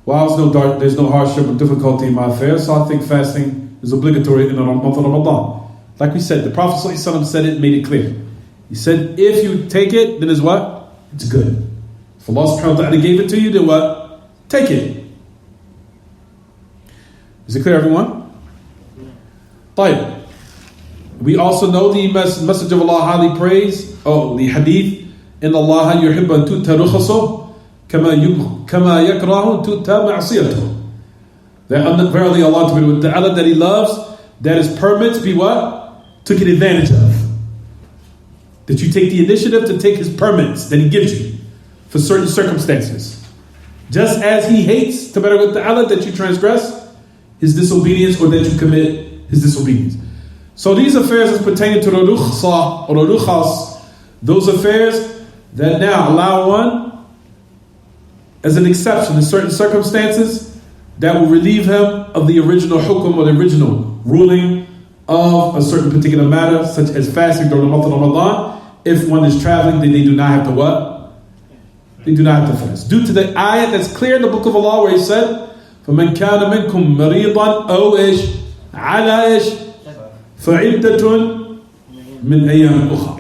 Well, there's no hardship or difficulty in my affair, so I think fasting is obligatory in the month of Ramadan. Like we said, the Prophet ﷺ said it, made it clear. He said, if you take it, then it's what? It's good. If Allah subhanahu wa ta'ala gave it to you, then what? Take it. Is it clear, everyone? طيب. We also know the message of Allah highly praised. Oh, the hadith. إِنَّ اللَّهَ يُحِبَّ أَن تُؤْتَى رُخَصُهُ كَمَا يَكْرَهُ تُؤْتَى مَعْصِيَتُهُ. That verily Allah ta'ala, that He loves, that His permits be what? Taken advantage of. That you take the initiative to take His permits that He gives you for certain circumstances. Just as he hates tabarak wa ta'ala that you transgress his disobedience or that you commit his disobedience. So these affairs is pertaining to the rukhsa or the rukhas, those affairs that now allow one as an exception in certain circumstances that will relieve him of the original hukum or the original ruling of a certain particular matter, such as fasting during the month of Ramadan. If one is traveling, then they do not have to what? They do not have to fast. Due to the ayat that's clear in the book of Allah where he said, فَمَنْ كَانَ مِنْكُمْ مَرِيضًا أَوْ إِيش عَلَى إِيش فَعِدَّةٌ مِنْ أَيَّامٍ أُخَرَ.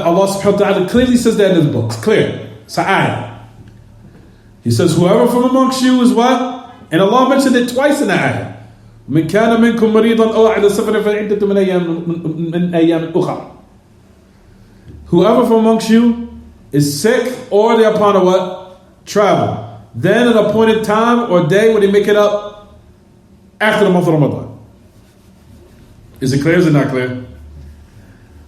Allah subhanahu wa ta'ala clearly says that in his book. It's clear. It's an ayat. He says, whoever from amongst you is what? And Allah mentioned it twice in the ayat. مَنْ كَانَ مِنْكُمْ مَرِيضًا أَوْ عَلَى سَفَرٍ فَعِدَّةٌ مِنْ أَيَّامٍ أُخَرَ. Whoever from amongst you is sick or they're upon a what? Travel. Then an appointed time or day when they make it up after the month of Ramadan. Is it clear? Is it not clear?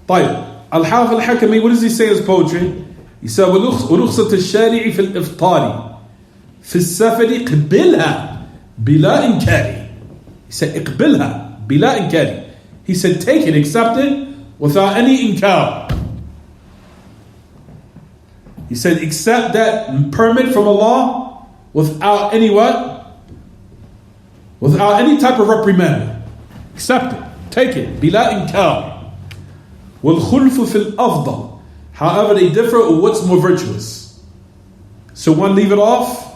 طيب. Al-Haafiz Al Hakamee, what does he say in his poetry? He said, وَرُخْصَةُ الشَّارِعِ فِي الْإِفْطَارِ فِي السَّفَرِ قِبِلْهَا بِلَا إِنْكَارِ. He said, اقبلها بلا إنكار. He said, take it, accept it, without any inkar. He said, accept that permit from Allah without any what? Without any type of reprimand. Accept it, take it, بلا إنكار. وَالْخُلْفُ فِي الْأَفْضَلِ. However, they differ on what's more virtuous. Should one leave it off,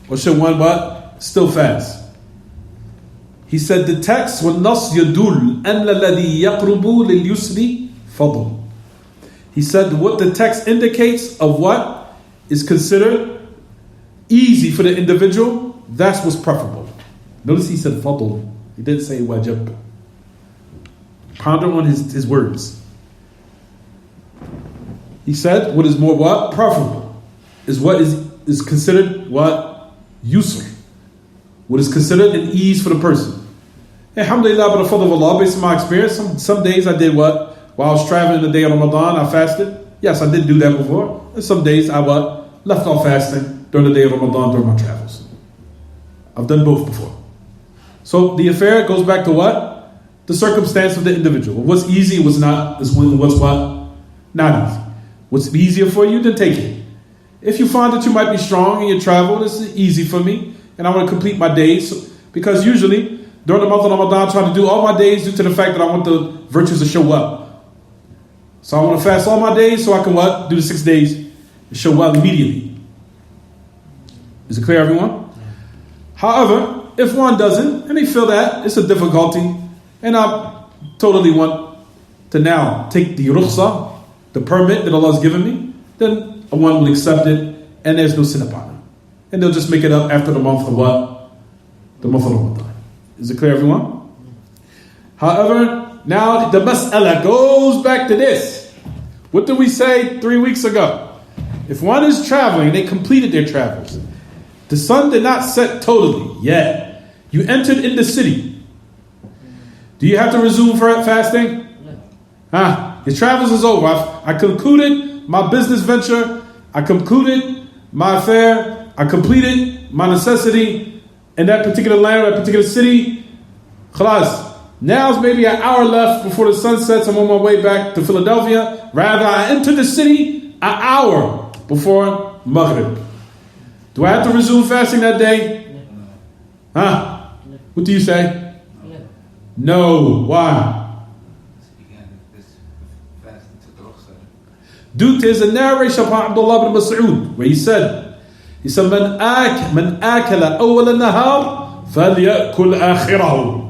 or should one what? Still fast? He said the text وَالنَّصْ يَدُلُّ أَنَّ الَّذِي يَقْرُبُ لِلْيُسْرِ فَضْلٌ. He said what the text indicates of what is considered easy for the individual, that's what's preferable. Notice he said fadl. He didn't say wajib. Ponder on his words. He said what is more what? Preferable. Is what is considered what? Yusr. What is considered an ease for the person. Alhamdulillah, by the fadl of Allah, based on my experience, some days I did what? While I was traveling the day of Ramadan, I fasted. Yes, I did do that before. And some days I what? Left off fasting during the day of Ramadan during my travels. I've done both before. So the affair goes back to what? The circumstance of the individual. What's easy, what's not, what's what? Not easy. What's easier for you, then take it. If you find that you might be strong in your travel, this is easy for me, and I want to complete my days, because usually during the month of Ramadan I try to do all my days due to the fact that I want the virtues to show up. So I want to fast all my days so I can what? Do the 6 days and show up immediately. Is it clear, everyone? However, if one doesn't, and they feel that it's a difficulty, and I totally want to now take the rukhsa, the permit that Allah has given me, then one will accept it, and there's no sin upon them. And they'll just make it up after the month of what? The month of Ramadan. Is it clear, everyone? However, now the mas'ala goes back to this. What did we say 3 weeks ago? If one is traveling, they completed their travels. The sun did not set totally yet. You entered in the city. Do you have to resume for fasting? No. Your travels is over. I concluded my business venture. I concluded my affair. I completed my necessity in that particular land, that particular city. Khalas. Now it's maybe an hour left before the sun sets. I'm on my way back to Philadelphia. Rather, I entered the city an hour before Maghrib. Do I have to resume fasting that day? What do you say? No. Why? Due to a narration from Abdullah ibn Mas'ud, where he said, "Man akala awwal an-nahar falyakul akhirahu."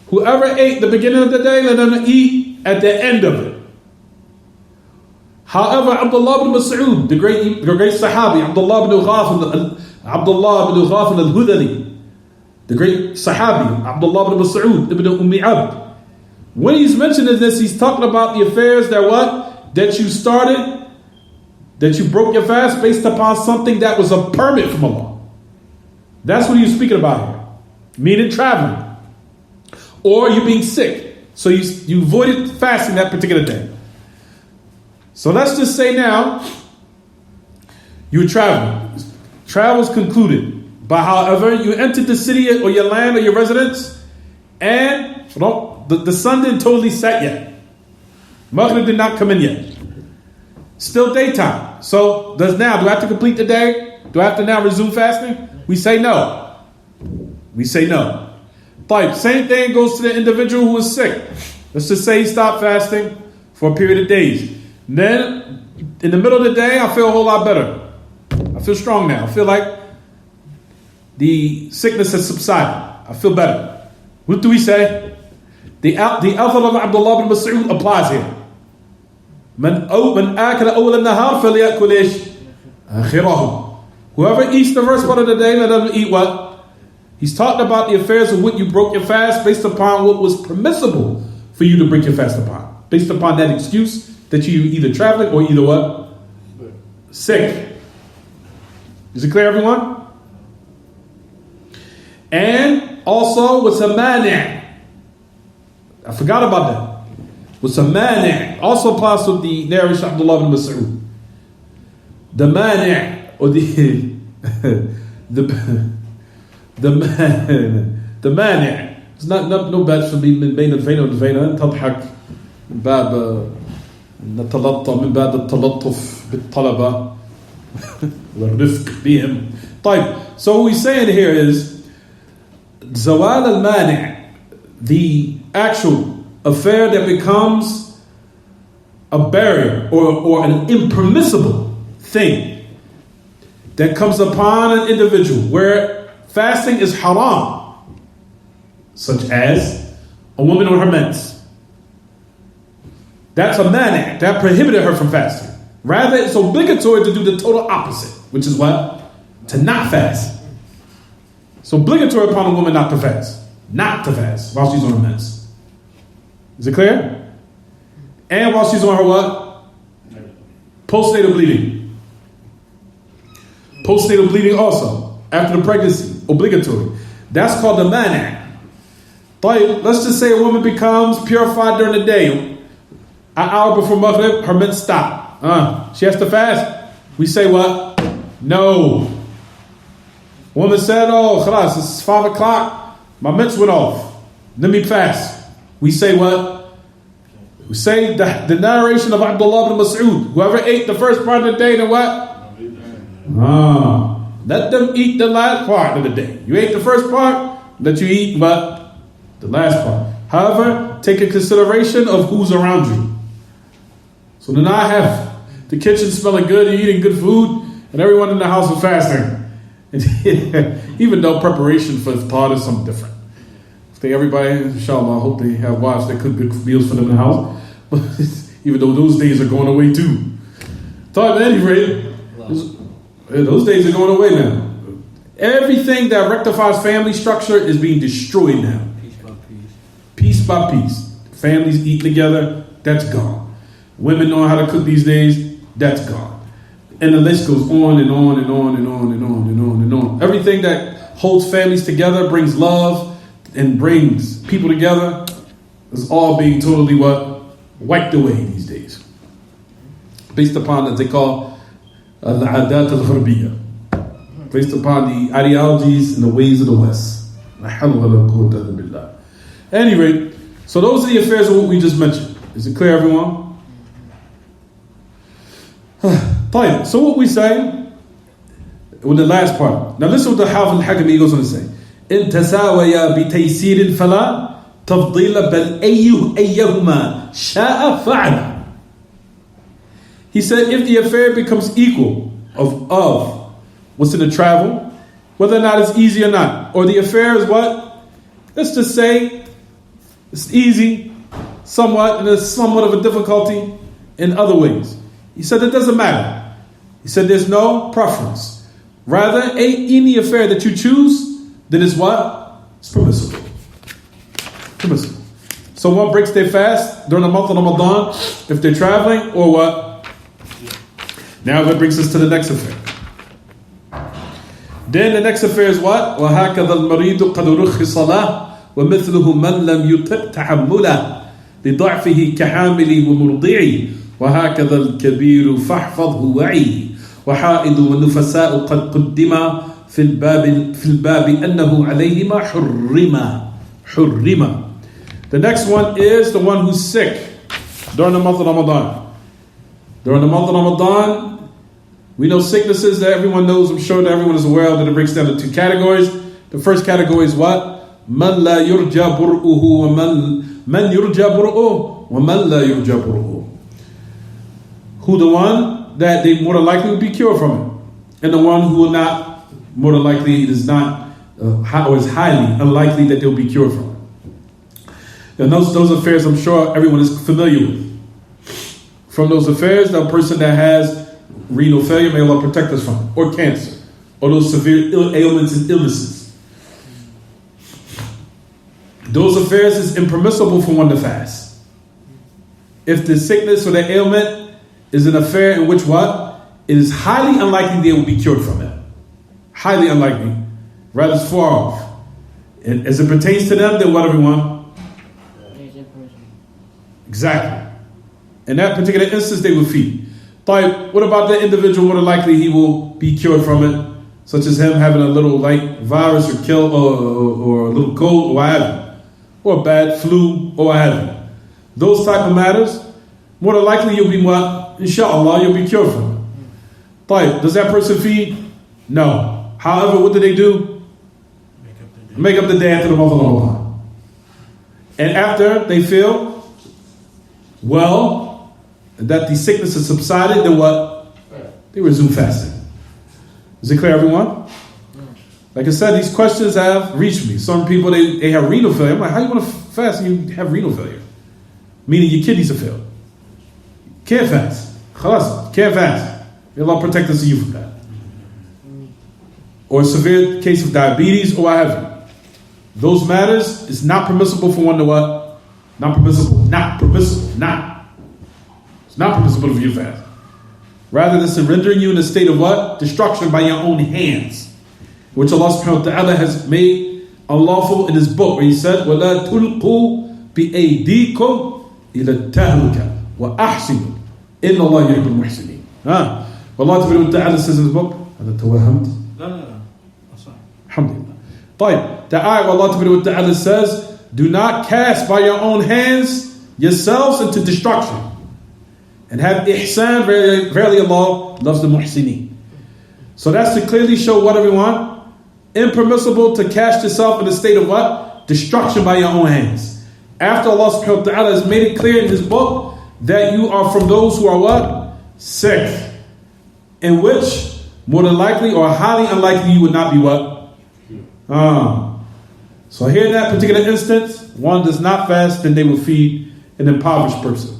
Whoever ate the beginning of the day, let them eat at the end of it. However, Abdullah ibn Mas'ud, the great Sahabi, Abdullah ibn Ghafil al-Hudali, the great Sahabi, Abdullah ibn Mas'ud ibn Ummi Abd, when he's mentioning this, he's talking about the affairs that what? That you started, that you broke your fast based upon something that was a permit from Allah. That's what he's speaking about here. Meaning traveling. Or you being sick. So you avoided fasting that particular day. So let's just say now You travel. Travel's concluded. But however, you entered the city or your land or your residence, and the sun didn't totally set yet. Maghrib did not come in yet. Still daytime. So do I have to complete the day? Do I have to now resume fasting? We say no. Type. Same thing goes to the individual who is sick. Let's just say he stopped fasting for a period of days. Then in the middle of the day, I feel a whole lot better. I feel strong now. I feel like the sickness has subsided. I feel better. What do we say? The author of Abdullah bin Mas'ud applies here. Whoever eats the first part of the day, let them eat what? He's talked about the affairs of what you broke your fast based upon what was permissible for you to break your fast upon. Based upon that excuse that you either traveling or either what? Sick. Is it clear, everyone? And also, what's a mani'? I forgot about that. What's a mani' also applies to the narration of Abdullah bin Mas'ud. The mani' or the mani'. It's not no bad for me من بين الفين والفين أن تضحك من باب نتلطف من باب التلطف بالطلبة والرفق بهم. طيب. So what we're saying here is zawal al-mani', the actual affair that becomes a barrier or an impermissible thing that comes upon an individual where fasting is haram, such as a woman on her mens. That's a mani' that prohibited her from fasting. Rather, it's obligatory to do the total opposite, which is what? To not fast. It's obligatory upon a woman not to fast while she's on her mens. Is it clear? And while she's on her what? Postnatal bleeding. Postnatal bleeding also. After the pregnancy. Obligatory. That's called the mani'. Let's just say a woman becomes purified during the day. An hour before Maghrib, her mens stop. She has to fast. We say what? No. Woman said, khalas, it's 5 o'clock. My mens went off. Let me fast. We say what? We say the narration of Abdullah bin Mas'ud. Whoever ate the first part of the day, then what? Let them eat the last part of the day. You ate the first part, let you eat what? The last part. However, take in consideration of who's around you. So then I have the kitchen smelling good, you're eating good food, and everyone in the house is fasting. Even though preparation for iftar is something different. Everybody, inshallah, I hope they have wives that cook good meals for them in the house. But even though those days are going away too. At any rate, those days are going away now. Everything that rectifies family structure is being destroyed now. Piece by piece. Families eat together, that's gone. Women know how to cook these days, that's gone. And the list goes on and on and on and on and on and on and on. Everything that holds families together, brings love, and brings people together, is all being totally what? Wiped away these days. Based upon what they call al-adat al-gharbiyya. Based upon the ideologies and the ways of the West. Anyway, so those are the affairs of what we just mentioned. Is it clear, everyone? So what we say with the last part. Now listen what the Haafiz Al Hakamee goes on to say. إن تساويا بتيسير فلا تفضيل بل أيهما شاء فعل. He said if the affair becomes equal of what's in the travel, whether or not it's easy or not, or the affair is what? Let's just say it's easy somewhat and there's somewhat of a difficulty in other ways. He said it doesn't matter. He said there's no preference. Rather, any affair that you choose, then it's what? It's permissible. Permissible. So one breaks their fast during the month of Ramadan if they're traveling, or what? Now that brings us to the next affair. Then the next affair is what? وَهَكَذَا الْمَرِيدُ قَدْ رُخِّصَ لَهُ وَمِثْلُهُ مَنْ لَمْ يُطِقْ تَحَمُّلَهُ لِضَعْفِهِ كَحَامِلِ وَمُرْضِعِ وَهَكَذَا الْكَبِيرُ فَاحْفَظْهُ وَعِي وحائض ونفساء قد قدما في الباب أنه عليهما حرما. The next one is the one who's sick during the month of Ramadan. During the month of Ramadan, we know sicknesses that everyone knows. I'm sure that everyone is aware of that. It breaks down into two categories. The first category is what? من لا يرجى برؤه ومن يرجى برؤه ومن لا يرجى برؤه. Who the one that they more than likely will be cured from it, and the one who will not, more than likely it is not, or is highly unlikely that they'll be cured from it. And those affairs I'm sure everyone is familiar with. From those affairs, the person that has renal failure, may Allah protect us from it, or cancer, or those severe ailments and illnesses. Those affairs is impermissible for one to fast. If the sickness or the ailment is an affair in which what? It is highly unlikely they will be cured from it. Highly unlikely. Rather it's far off. And as it pertains to them, then what, everyone? Exactly. In that particular instance, they will feed. But what about the individual? More than likely he will be cured from it, such as him having a little light virus or or a little cold or what have you, or a bad flu or what have you. Those type of matters, more than likely you'll be what? Inshallah, you'll be cured from it. But does that person feed? No. However, what do? Make up the day after the month of Ramadan. And after they feel well, that the sickness has subsided, then what? They resume fasting. Is it clear, everyone? Like I said, these questions have reached me. Some people, they have renal failure. I'm like, how you want to fast and you have renal failure? Meaning your kidneys are failed. Can't fast. Khalas, can't fast. May Allah protect us and you from that. Or a severe case of diabetes or what have you. Those matters is not permissible for one to what? Not permissible. It's not permissible for you to fast. Rather than surrendering you in a state of what? Destruction by your own hands. Which Allah subhanahu wa ta'ala has made unlawful in His book, where He said, وَلَا تُلْقُوا بِأَيْدِيكُمْ إِلَى التَّهْلُكَةِ وَأَحْسِنُوا إِنَّ اللَّهَ يُحِبُّ الْمُحْسِنِينَ. Allah subhanahu wa ta'ala says in His book, هذا توهمت? No. That's fine. Alhamdulillah. But the ayah Allah subhanahu wa ta'ala says, do not cast by your own hands yourselves into destruction. And have ihsan, verily Allah loves the muhsineen. So that's to clearly show what, everyone? Impermissible to cast yourself in a state of what? Destruction by your own hands. After Allah subhanahu wa ta'ala has made it clear in His book that you are from those who are what? Sick. In which, more than likely or highly unlikely, you would not be what? So here in that particular instance, one does not fast, then they will feed an impoverished person.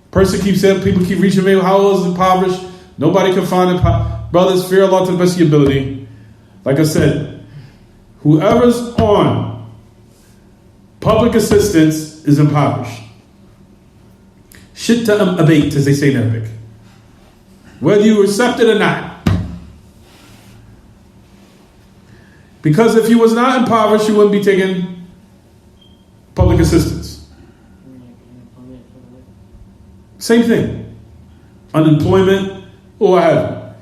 Person keeps saying, people keep reaching me, how old is impoverished? Nobody can find it. Brothers, fear Allah to the best of your ability. Like I said, whoever's on public assistance is impoverished. Shitta abait, as they say in Arabic. Whether you accept it or not. Because if you was not impoverished, you wouldn't be taking public assistance. Same thing. Unemployment or what have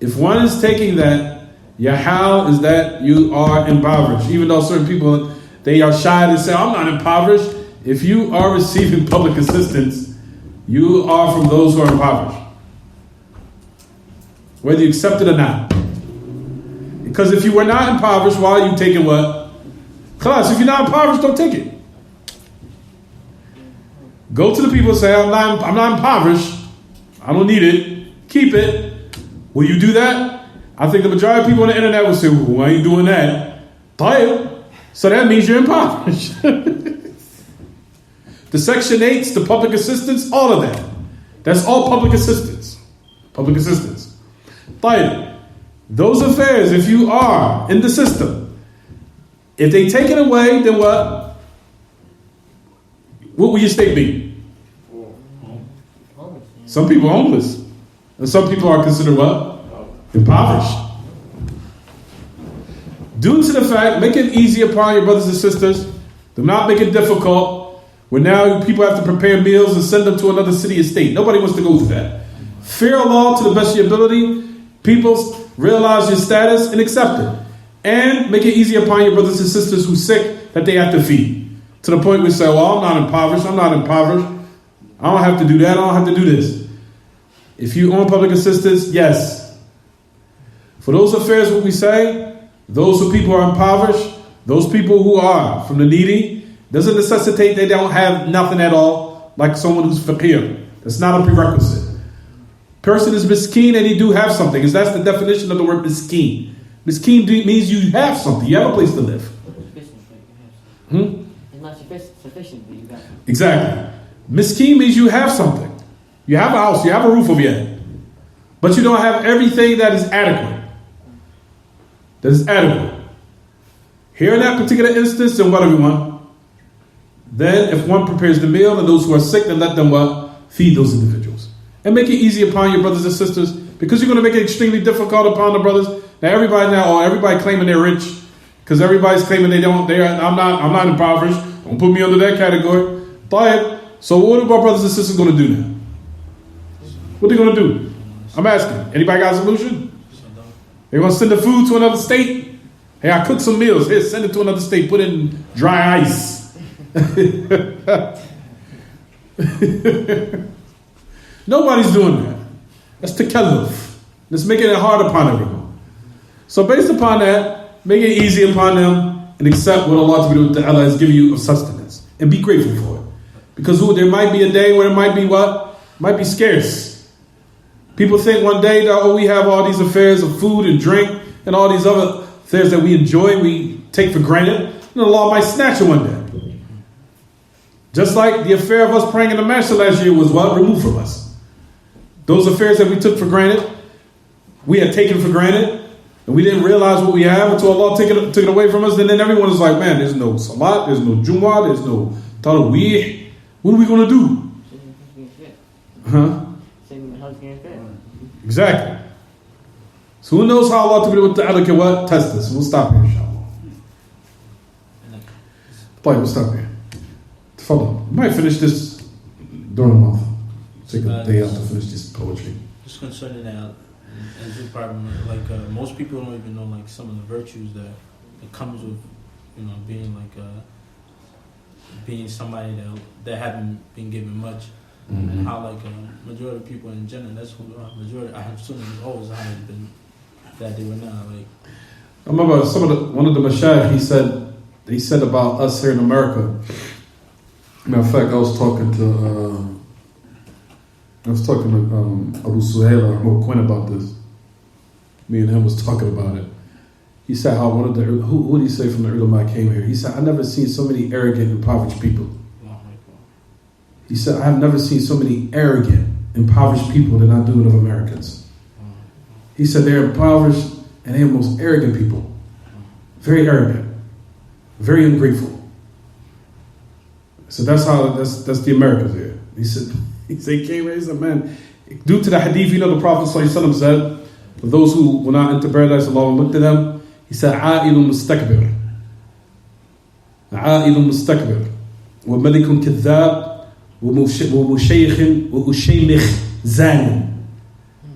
you. If one is taking that, your how is that you are impoverished. Even though certain people, they are shy to say, I'm not impoverished. If you are receiving public assistance, you are from those who are impoverished. Whether you accept it or not. Because if you were not impoverished, why are you taking what? Class, if you're not impoverished, don't take it. Go to the people and say, I'm not impoverished. I don't need it. Keep it. Will you do that? I think the majority of people on the internet will say, well, why are you doing that? So that means you're impoverished. The Section 8s, the public assistance, all of that. That's all public assistance. Public assistance. Those affairs, if you are in the system, if they take it away, then what? What will your state be? Some people are homeless. And some people are considered what? Impoverished. Due to the fact, make it easy upon your brothers and sisters. Do not make it difficult. Where now people have to prepare meals and send them to another city or state. Nobody wants to go through that. Fear Allah to the best of your ability People, realize your status and accept it. And make it easy upon your brothers and sisters who sick that they have to feed. To the point where we say, well, I'm not impoverished. I don't have to do that. I don't have to do this. If you own public assistance, yes. For those affairs, what we say, those who people are impoverished, those people who are from the needy, doesn't necessitate they don't have nothing at all, like someone who's faqir. That's not a prerequisite. Person is miskeen and he do have something, because that's the definition of the word miskeen. Miskeen means you have something, you have a place to live. It's not sufficient, but you got something. Exactly. Miskeen means you have something. You have a house, you have a roof over your head. But you don't have everything that is adequate. Here in that particular instance, and what everyone, then if one prepares the meal and those who are sick, then let them feed those individuals. And make it easy upon your brothers and sisters, because you're going to make it extremely difficult upon the brothers. Everybody claiming they're rich, because everybody's claiming I'm not impoverished. Don't put me under that category. So what are our brothers and sisters going to do now? What are they going to do? I'm asking. Anybody got a solution? They're going to send the food to another state? Hey, I cooked some meals. Here, send it to another state. Put it in dry ice. Nobody's doing that. That's takalluf. That's making it hard upon everyone. So based upon that, make it easy upon them and accept what Allah Ta'ala has given you of sustenance. And be grateful for it. Because there might be a day where it might be might be scarce. People think one day that, we have all these affairs of food and drink and all these other affairs that we enjoy, we take for granted. And Allah might snatch it one day. Just like the affair of us praying in the masjid last year was removed from us. Those affairs that we took for granted, we had taken for granted, and we didn't realize what we have until Allah took it away from us. And then everyone is like, man, there's no salat, there's no Jumu'ah, there's no Taraweeh. What are we going to do? Exactly. So who knows how Allah Ta'ala can test us. We'll stop here, inshallah. We'll stop here. Tafadal. We might finish this during the month. Take a day out to finish this poetry. Just concerning that, as your problem, most people don't even know some of the virtues that comes with being somebody that haven't been given much, and how majority of people in general, that's who majority I have seen always haven't been that they were not I remember one of the mashayikh, he said about us here in America. Matter of fact, I was talking to Abu Suhaila or Quinn about this. Me and him was talking about it. He said how one of the who did he say from the ulama came here? He said, I never seen so many arrogant, impoverished people. He said, I have never seen so many arrogant, impoverished people than I do of Americans. He said they're impoverished and they're the most arrogant people. Very arrogant. Very ungrateful. So that's the Americans here. He said he came here, he said, man, due to the hadith, the Prophet ﷺ said, for those who will not enter paradise, Allah will look to them. He said, عائل مستكبر وملك كذاب ومشيخ زاني.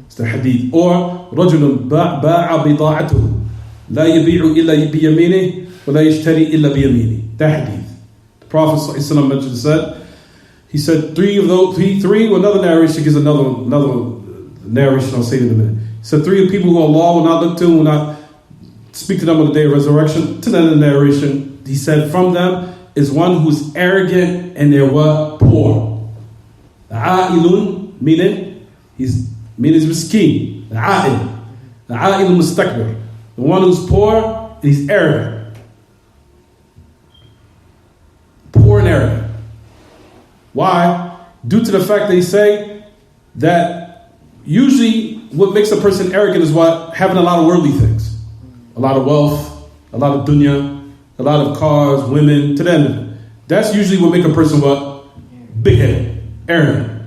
It's the hadith. Or رجل باع بضاعته لا يبيع إلا بيمينه ولا يشتري إلا بيمينه. That hadith. The Prophet ﷺ he said three, another narration gives another narration, I'll say it in a minute. He said three of people who Allah will not look to, will not speak to them on the day of resurrection. To the narration, he said from them is one who's arrogant and they're poor. A'ilun, meaning he's miskeen. A'il mustakbir. The one who's poor and he's arrogant. Poor and arrogant. Why? Due to the fact that they say that usually what makes a person arrogant is having a lot of worldly things. A lot of wealth, a lot of dunya, a lot of cars, women, to them. That's usually what makes a person big-headed, arrogant.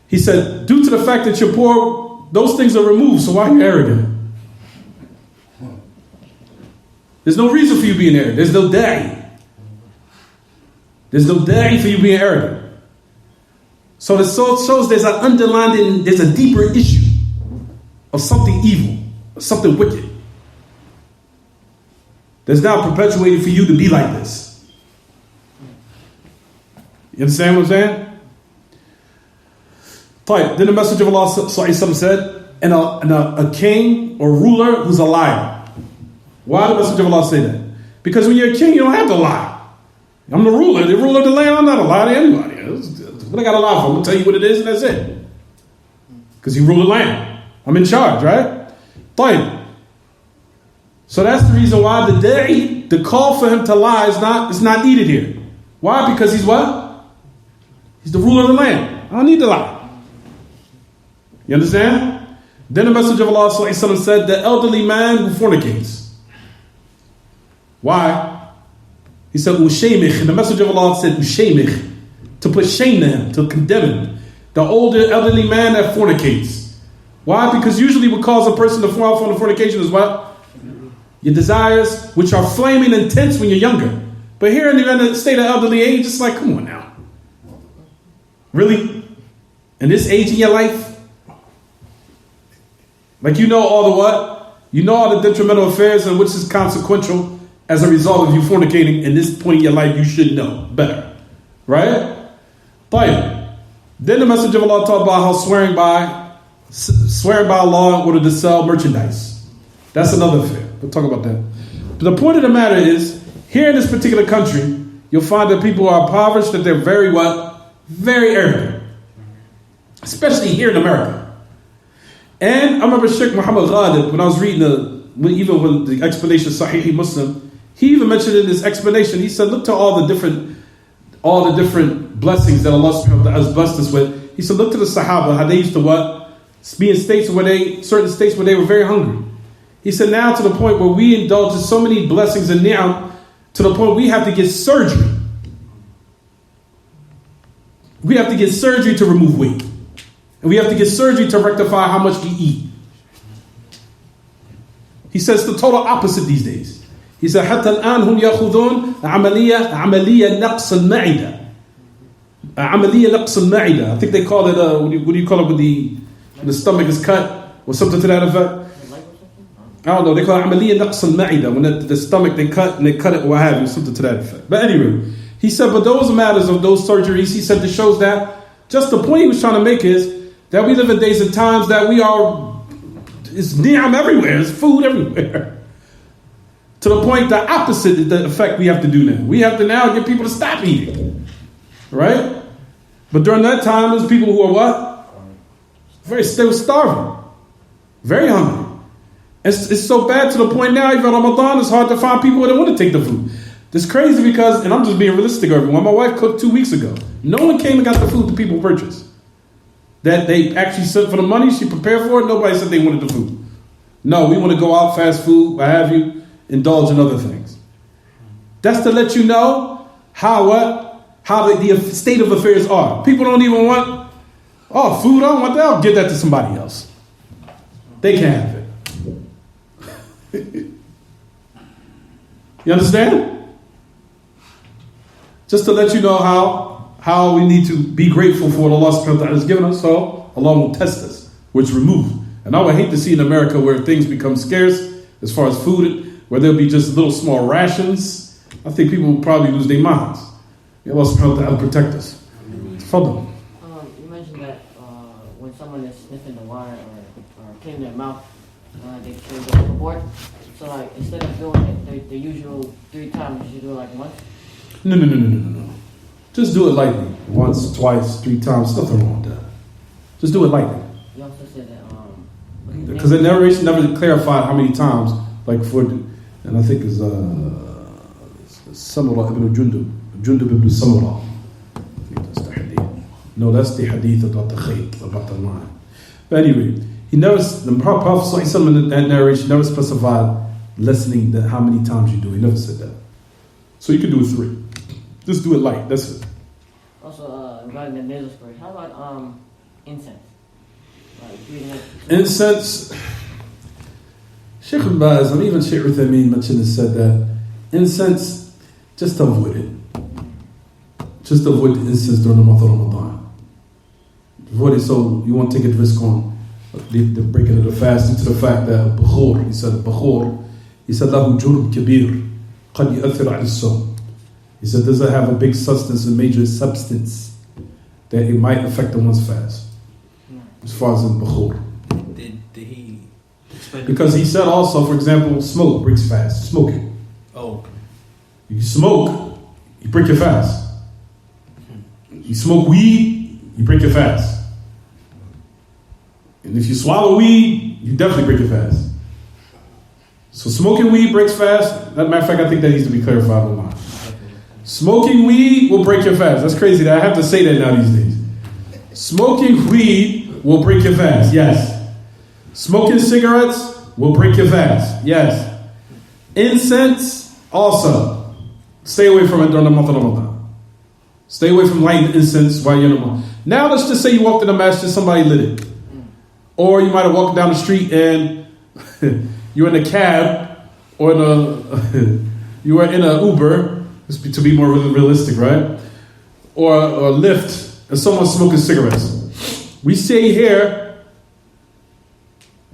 He said, due to the fact that you're poor, those things are removed, so why are you arrogant? There's no reason for you being arrogant. There's no da'i. There's no da'i for you being arrogant. So it shows there's an underlying, there's a deeper issue of something evil, something wicked, that's now perpetuated for you to be like this. You understand what I'm saying? Fine. Then the Messenger of Allah said, and a king or ruler who's a liar. Why did the Messenger of Allah say that? Because when you're a king, you don't have to lie. I'm the ruler of the land. I'm not a lie to anybody. What I got to lie for? I'm going to tell you what it is and that's it. Because you rule the land. I'm in charge, right? Fine. So that's the reason why the da'i, the call for him to lie is not needed here. Why? Because he's what? He's the ruler of the land. I don't need to lie. You understand? Then the Messenger of Allah said, the elderly man who fornicates. Why? He said, Ushaymikh. And the Messenger of Allah said, Ushaymikh. To put shame to him, to condemn him. The older, elderly man that fornicates. Why? Because usually what causes a person to fall from the fornication is what? Your desires, which are flaming intense when you're younger. But here in the state of elderly age, it's like, come on now. Really? In this age in your life? Like you know all the what? You know all the detrimental affairs and which is consequential as a result of you fornicating. In this point in your life, you should know better. Right? But then the Messenger of Allah talked about how swearing by Allah in order to sell merchandise. That's another affair. We'll talk about that. But the point of the matter is, here in this particular country, you'll find that people are impoverished, that they're very what? Very arrogant. Especially here in America. And I remember Sheikh Muhammad Ghalib, when I was reading the explanation of Sahih Muslim, he even mentioned in this explanation, he said, look to all the different blessings that Allah subhanahu wa ta'ala has blessed us with. He said, look to the Sahaba, how they used to what? Be in certain states where they were very hungry. He said, now to the point where we indulge in so many blessings and ni'am, to the point we have to get surgery. We have to get surgery to remove weight. And we have to get surgery to rectify how much we eat. He says the total opposite these days. He said, حتى الآن هم يأخذون عملية نقص المعدة. عملية نقص المعدة. I think they call it, what do you call it when the stomach is cut? Or something to that effect? I don't know. They call it عملية نقص المعدة. When the stomach, they cut it or what have you, something to that effect. But anyway, he said, but those matters of those surgeries, he said, this shows that just the point he was trying to make is that we live in days and times that it's ni'am everywhere, it's food everywhere. To the point, the opposite is the effect we have to do now. We have to now get people to stop eating. Right? But during that time, there's people who are what? They were starving. Very hungry. It's so bad to the point now, even Ramadan, it's hard to find people that want to take the food. It's crazy because, and I'm just being realistic, everyone, my wife cooked 2 weeks ago. No one came and got the food that people purchased. That they actually sent for the money, she prepared for it, nobody said they wanted the food. No, we want to go out, fast food, what have you, indulge in other things. That's to let you know how the state of affairs are. People don't even want, food, I don't want that, I'll give that to somebody else. They can have it. You understand? Just to let you know how we need to be grateful for what Allah subhanahu wa ta'ala has given us, so Allah will test us, which remove. And I would hate to see in America where things become scarce as far as food, where there'll be just little small rations. I think people will probably lose their minds. May Allah subhanahu wa ta'ala protect us. Fadl. You mentioned that when someone is sniffing the water or cleaning their mouth, they should go overboard. So like instead of doing it the usual 3 times, you should do it like once? No. Just do it lightly. Once, twice, 3 times. Nothing wrong with that. Just do it lightly. You also said that because the narration never clarified how many times. Like and I think it's Samurah ibn Jundub ibn Samurah. I think that's the hadith. No, that's the hadith about the khayt, about the line. But anyway, the Prophet in that narration never specified lessening how many times you do. He never said that. So you can do it 3. Just do it light. That's it. Also, regarding the nasal spray, how about incense? Incense. Sheikh Baz and even Sheikh Uthaymeen mentioned and said that incense, just avoid it. Just avoid the incense during the month of Ramadan. Avoid it so you won't take a risk on the breaking of the fast due to the fact that Bukhur, he said له جرم كبير قد يؤثر على الصوم. He said, does it have a big substance, a major substance that it might affect one's fast? As far as in Bukhur. Did he explain? Because he said also, for example, smoke breaks fast. Smoking. Oh, okay. You smoke, you break your fast. You smoke weed, you break your fast. And if you swallow weed, you definitely break your fast. So smoking weed breaks fast. As a matter of fact, I think that needs to be clarified on mine. Smoking weed will break your fast. That's crazy that I have to say that now these days. Smoking weed will break your fast. Yes. Smoking cigarettes will break your fast. Yes. Incense also. Stay away from it during the month of Ramadan. Stay away from lighting incense while you're in the month. Now let's just say you walked in the masjid, somebody lit it. Or you might have walked down the street and you're in a cab or you were in an Uber, to be more realistic, right? Or a Lyft, and someone's smoking cigarettes. We say here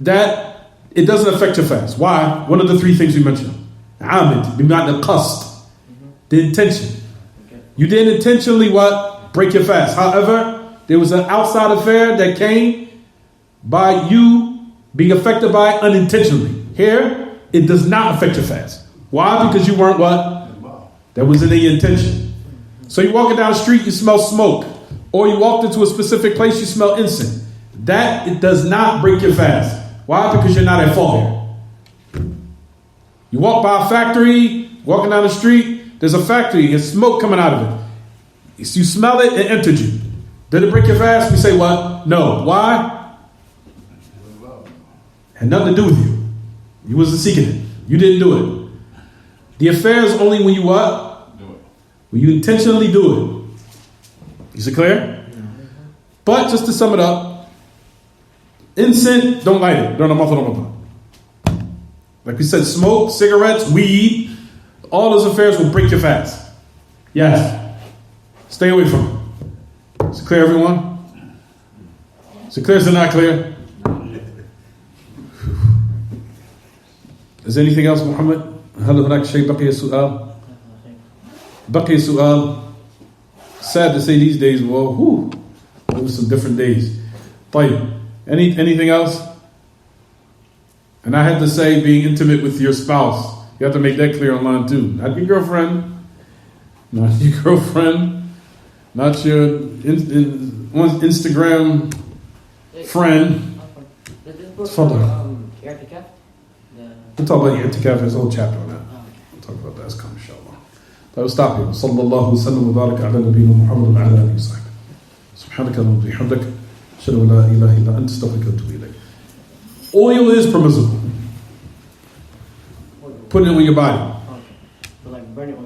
that it doesn't affect your fast. Why? One of the three things we mentioned. Amid, bima'na qasd. The intention. You didn't intentionally what? Break your fast. However, there was an outside affair that came by you being affected by it unintentionally. Here, it does not affect your fast. Why? Because you weren't what? That wasn't the intention. So you're walking down the street, you smell smoke. Or you walked into a specific place, you smell incense. That, it does not break your fast. Why? Because you're not at fault here. You walk by a factory, walking down the street, there's a factory, there's smoke coming out of it. You smell it, it entered you. Did it break your fast? We say what? No. Why? Had nothing to do with you. You wasn't seeking it. You didn't do it. The affair is only when you what? Do it. When you intentionally do it. Is it clear? But just to sum it up, incense, don't light it during the month of Ramadan. Like we said, smoke, cigarettes, weed, all those affairs will break your fast. Yes. Stay away from it. Is it clear, everyone? Is it clear? Is it not clear? Is there anything else, Muhammad? هل هناك شيء بقي سؤال؟ بقي سؤال. Sad to say these days, well, those are some different days. طيب. Anything else? And I had to say being intimate with your spouse. You have to make that clear online too. Not your girlfriend. Not your girlfriend. Not your Instagram friend. We'll talk about i'tikaf, there's a whole chapter on that. We'll talk about that. It's coming, inshallah. But we'll stop here. صلى الله وسلم وبارك على نبينا محمد وعلى آله وصحبه. سبحانك اللهم وبحمدك أشهد أن لا إله إلا أنت أستغفرك وأتوب إليك. Oil is permissible. Putting it on your body. But like burning oil.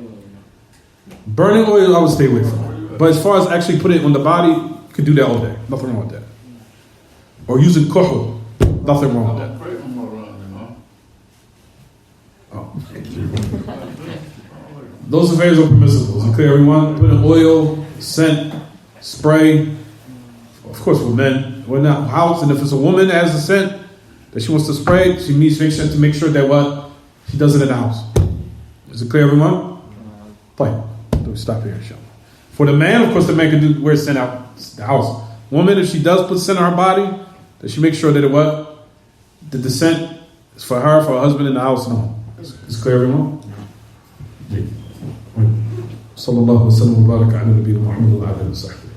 Burning oil, I would stay away from. But as far as actually putting it on the body, you could do that all day. Nothing wrong with that. Or using kuhl. Nothing wrong with that. Those affairs are permissible. Is it clear, everyone? Put in oil, scent, spray. Of course, for men. We're not house, and if it's a woman that has a scent that she wants to spray, she needs to make sure that what she does it in the house. Is it clear, everyone? Fine. We stop here, inshallah. For the man, of course, the man can wear scent out the house. Woman, if she does put scent on her body, that she makes sure that the scent is for her, for her husband in the house and home. Is clear, everyone? صلى الله وسلم وبارك على نبينا محمد وعلى آله وصحبه.